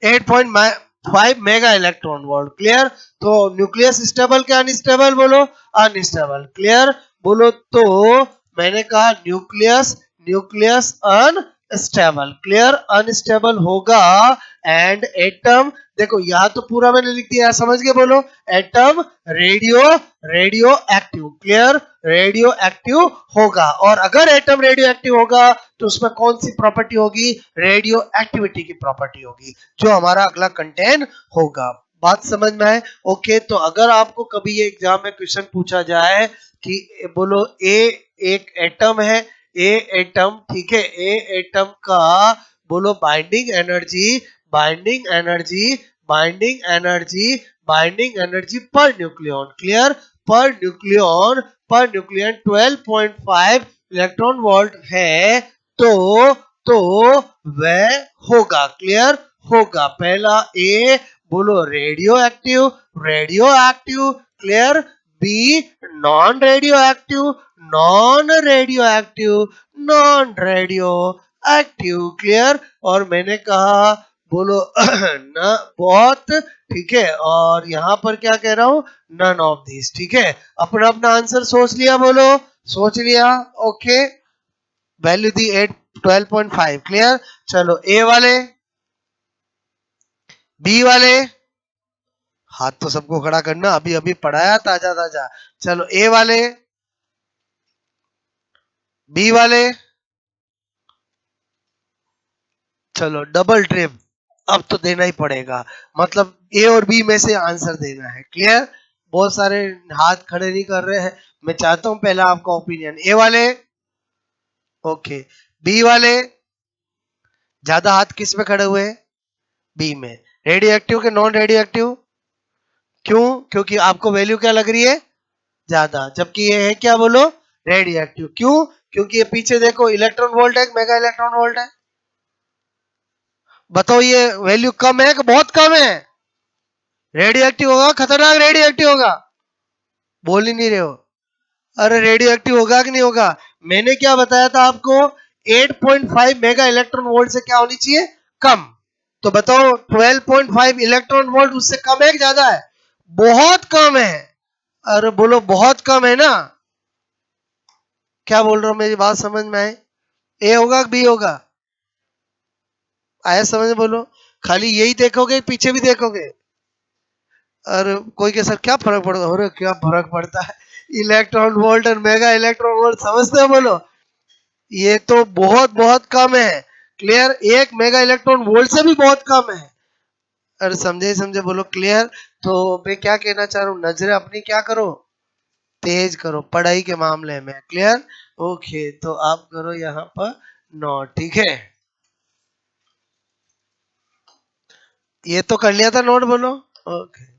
8.5 mega electron volt, clear. तो न्यूक्लियस स्टेबल क्या अनस्टेबल बोलो, अनस्टेबल, क्लियर बोलो। तो मैंने कहा nucleus nucleus unstable, clear unstable होगा। एंड एटम देखो यहां तो पूरा मैंने लिख दिया, समझ के बोलो, atom radio radio active, clear radio active होगा। और अगर एटम रेडियो एक्टिव होगा तो उसमें कौन सी प्रॉपर्टी होगी, रेडियो एक्टिविटी की प्रॉपर्टी होगी, जो हमारा अगला कंटेंट होगा। बात समझ में है? ओके। तो अगर आपको कभी ये एग्जाम में क्वेश्चन पूछा जाए कि बोलो ए एक एटम है, ए एटम, ठीक है, ए एटम का बोलो binding energy binding energy binding energy per nucleon, clear per nucleon 12.5 electron volt है। तो तो वह होगा, क्लियर होगा, पहला ए बोलो radio active, clear B non radio active non radio active, clear. और मैंने कहा बोलो न बहुत, ठीक है, और यहां पर क्या कह रहा हूं, नन ऑफ दिस, ठीक है। अपना अपना आंसर सोच लिया बोलो, सोच लिया, ओके। वैल्यू दी 12.5, क्लियर। चलो ए वाले, बी वाले, हाथ तो सबको खड़ा करना, अभी अभी पढ़ाया ताजा ताजा। चलो ए वाले, बी वाले, चलो डबल ट्रिप, अब तो देना ही पड़ेगा, मतलब ए और बी में से आंसर देना है, क्लियर। बहुत सारे हाथ खड़े नहीं कर रहे हैं, मैं चाहता हूं पहला आपका ओपिनियन। ए वाले, ओके। बी वाले, ज्यादा हाथ किस में खड़े हुए हैं, बी में। रेडियो एक्टिव के नॉन रेडियो एक्टिव, क्यों, क्योंकि आपको वैल्यू क्या लग रही है, ज्यादा, जबकि ये है क्या बोलो, रेडियो एक्टिव। क्यों, क्योंकि ये पीछे देखो इलेक्ट्रॉन वोल्ट है, मेगा इलेक्ट्रॉन वोल्ट है। बताओ ये वैल्यू कम है कि बहुत कम है, रेडियो एक्टिव होगा खतरनाक, रेडियो एक्टिव होगा, बोल ही नहीं रहे हो। अरे रेडियो एक्टिव होगा कि नहीं होगा, मैंने क्या बताया था आपको, 8.5 मेगा इलेक्ट्रॉन वोल्ट से क्या होनी चाहिए, कम। तो बताओ 12.5 इलेक्ट्रॉन वोल्ट उससे कम है कि ज्यादा है, बहुत कम है। अरे बोलो बहुत कम है ना, क्या बोल रहा हूं, मेरी बात समझ में आए, ए होगा कि बी होगा, आया समझ में बोलो। खाली यही देखोगे पीछे भी देखोगे, और कोई के साथ क्या फर्क पड़ता है, क्या फर्क पड़ता है, इलेक्ट्रॉन वोल्ट और मेगा इलेक्ट्रॉन वोल्ट समझते हो बोलो, ये तो बहुत बहुत कम है, क्लियर, एक मेगा इलेक्ट्रॉन वोल्ट से भी बहुत कम है। अरे समझे समझे बोलो, क्लियर। तो मैं क्या कहना चाह रहा हूँ, नजरें अपनी क्या करो, तेज करो पढ़ाई के मामले में, क्लियर। ओके, तो आप करो यहाँ पर नोट, ठीक है, ये तो कर लिया था नोट बोलो, ओके।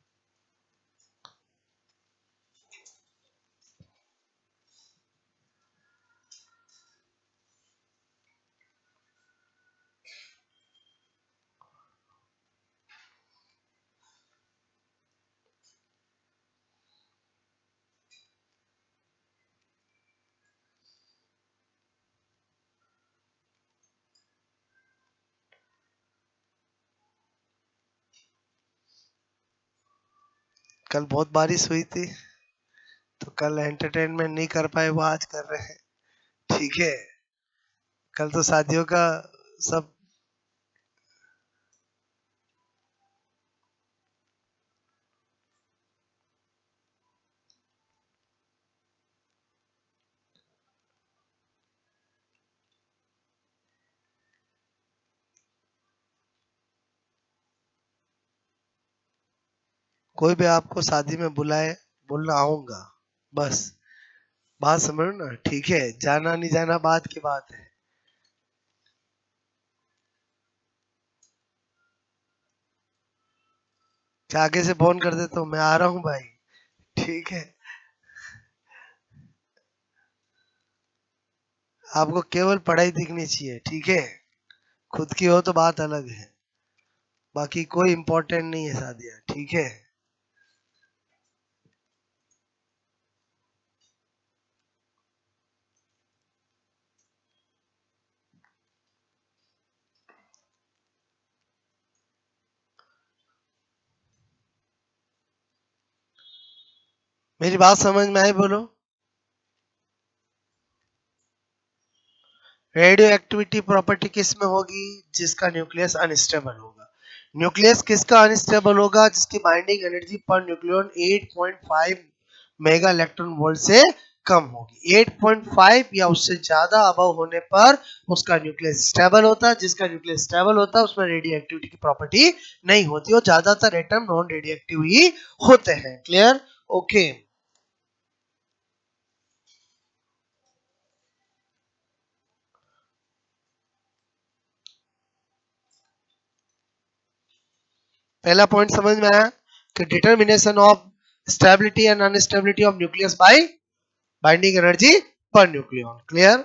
कल बहुत बारिश हुई थी, तो कल एंटरटेनमेंट नहीं कर पाए, वो आज कर रहे हैं, ठीक है। कल तो शादियों का सब, कोई भी आपको शादी में बुलाए, बोलना आऊंगा, बस। बात समझ ना, ठीक है? जाना नहीं जाना बात की बात है। आगे से फोन कर दे तो मैं आ रहा हूँ भाई, ठीक है? आपको केवल पढ़ाई दिखनी चाहिए, ठीक है? खुद की हो तो बात अलग है, बाकी कोई इम्पोर्टेंट नहीं है शादियाँ, ठीक है? मेरी बात समझ में आई? बोलो। रेडियो एक्टिविटी प्रॉपर्टी किस में होगी? जिसका न्यूक्लियस अनस्टेबल होगा। न्यूक्लियस किसका अनस्टेबल होगा? जिसकी binding energy per nucleon 8.5 mega electron volt से कम होगी। 8.5 या उससे ज्यादा अबव होने पर उसका न्यूक्लियस स्टेबल होता है। जिसका न्यूक्लियस स्टेबल होता है उसमें रेडियो एक्टिविटी की प्रॉपर्टी नहीं होती, और ज्यादातर एटम नॉन रेडियो एक्टिव ही होते हैं। क्लियर? ओके। पहला पॉइंट समझ में आया कि determination of stability and unstability of nucleus by binding energy per nucleon. Clear?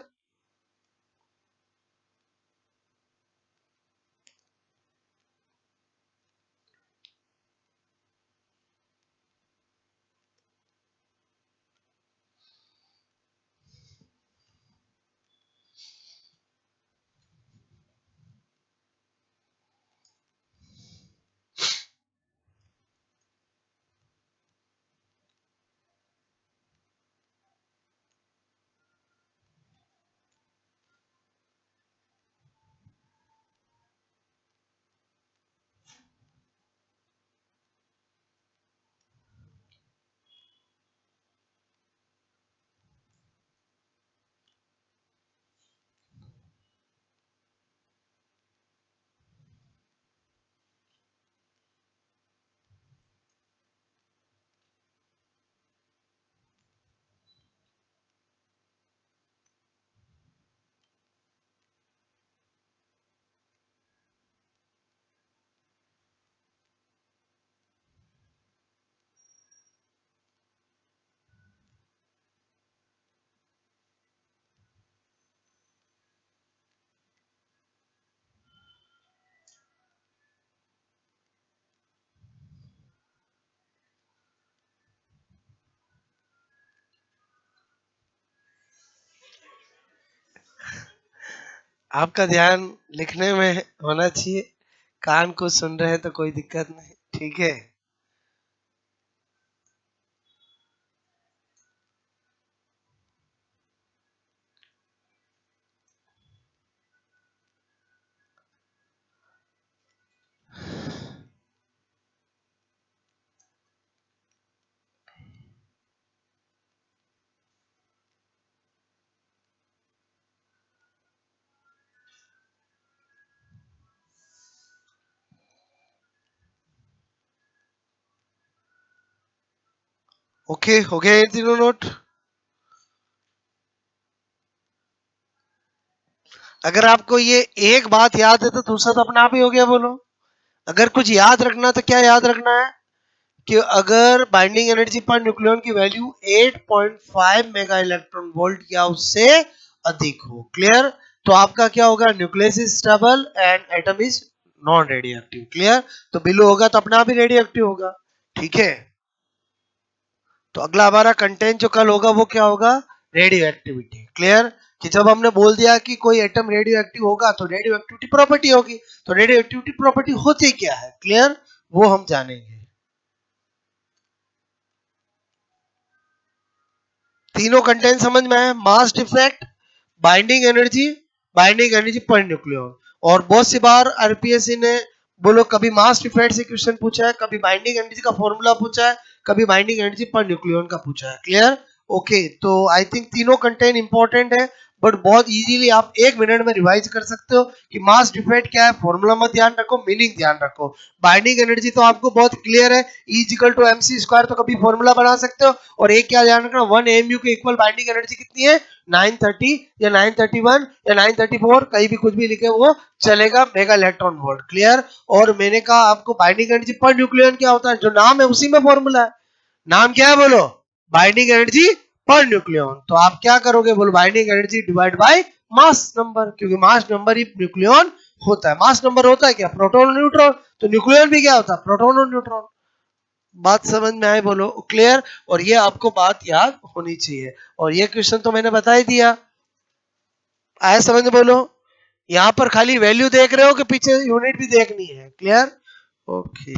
आपका ध्यान लिखने में होना चाहिए, कान को सुन रहे हैं तो कोई दिक्कत नहीं, ठीक है? ओके, हो गया ये तीनों नोट? अगर आपको ये एक बात याद है तो दूसरा तो अपने आप ही हो गया। बोलो। अगर कुछ याद रखना तो क्या याद रखना है कि अगर बाइंडिंग एनर्जी पर न्यूक्लियन की वैल्यू 8.5 मेगा इलेक्ट्रॉन वोल्ट या उससे अधिक हो। क्लियर? तो आपका क्या होगा? Nucleus is stable and atom is non radio active. Clear? तो बिलो होगा तो अपना भी रेडियो एक्टिव होगा, ठीक है? तो अगला हमारा कंटेंट जो कल होगा वो क्या होगा? Radio activity. क्लियर? कि जब हमने बोल दिया कि कोई एटम रेडियो एक्टिव होगा तो रेडियो एक्टिविटी प्रॉपर्टी होगी। तो रेडियो एक्टिविटी प्रॉपर्टी होती क्या है? क्लियर? वो हम जानेंगे। तीनों कंटेंट समझ में आए? Mass defect, binding energy per nucleon. और बहुत सी बार आरपीएससी ने बोलो कभी मास डिफेक्ट से क्वेश्चन पूछा है, कभी बाइंडिंग एनर्जी का फॉर्मूला पूछा है, कभी बाइंडिंग एनर्जी पर न्यूक्लियन का पूछा है। क्लियर? ओके। तो आई थिंक तीनों कंटेंट इंपॉर्टेंट है। बट बहुत इजीली आप 1 मिनट में रिवाइज कर सकते हो कि मास डिफेक्ट क्या है, फॉर्मूला मत ध्यान रखो, मीनिंग ध्यान रखो। बाइंडिंग एनर्जी तो आपको बहुत क्लियर है, E equal to MC square, तो कभी फॉर्मूला बना सकते हो। और एक क्या ध्यान रखना, 1 AMU के इक्वल बाइंडिंग एनर्जी कितनी है, 930 या 931 या 934, कहीं भी कुछ भी लिखे वो चलेगा, मेगा इलेक्ट्रॉन वोल्ट। क्लियर। और मैंने कहा आपको बाइंडिंग एनर्जी पर न्यूक्लियन क्या होता है, जो नाम है उसी में फॉर्मूला है। नाम क्या है बोलो, बाइंडिंग एनर्जी पर न्यूक्लियन। तो आप क्या करोगे बोलो, binding energy divide by mass number, क्योंकि मास नंबर ही न्यूक्लियन होता है। मास नंबर होता है क्या, प्रोटॉन और न्यूट्रॉन, तो न्यूक्लियन भी क्या होता है, प्रोटॉन और न्यूट्रॉन। बात समझ में आए बोलो, क्लियर। और ये आपको बात याद होनी चाहिए, और ये क्वेश्चन तो मैंने बता ही दिया, आया समझ में बोलो। यहाँ पर खाली वैल्यू देख रहे हो कि पीछे यूनिट भी देखनी है, क्लियर। ओके।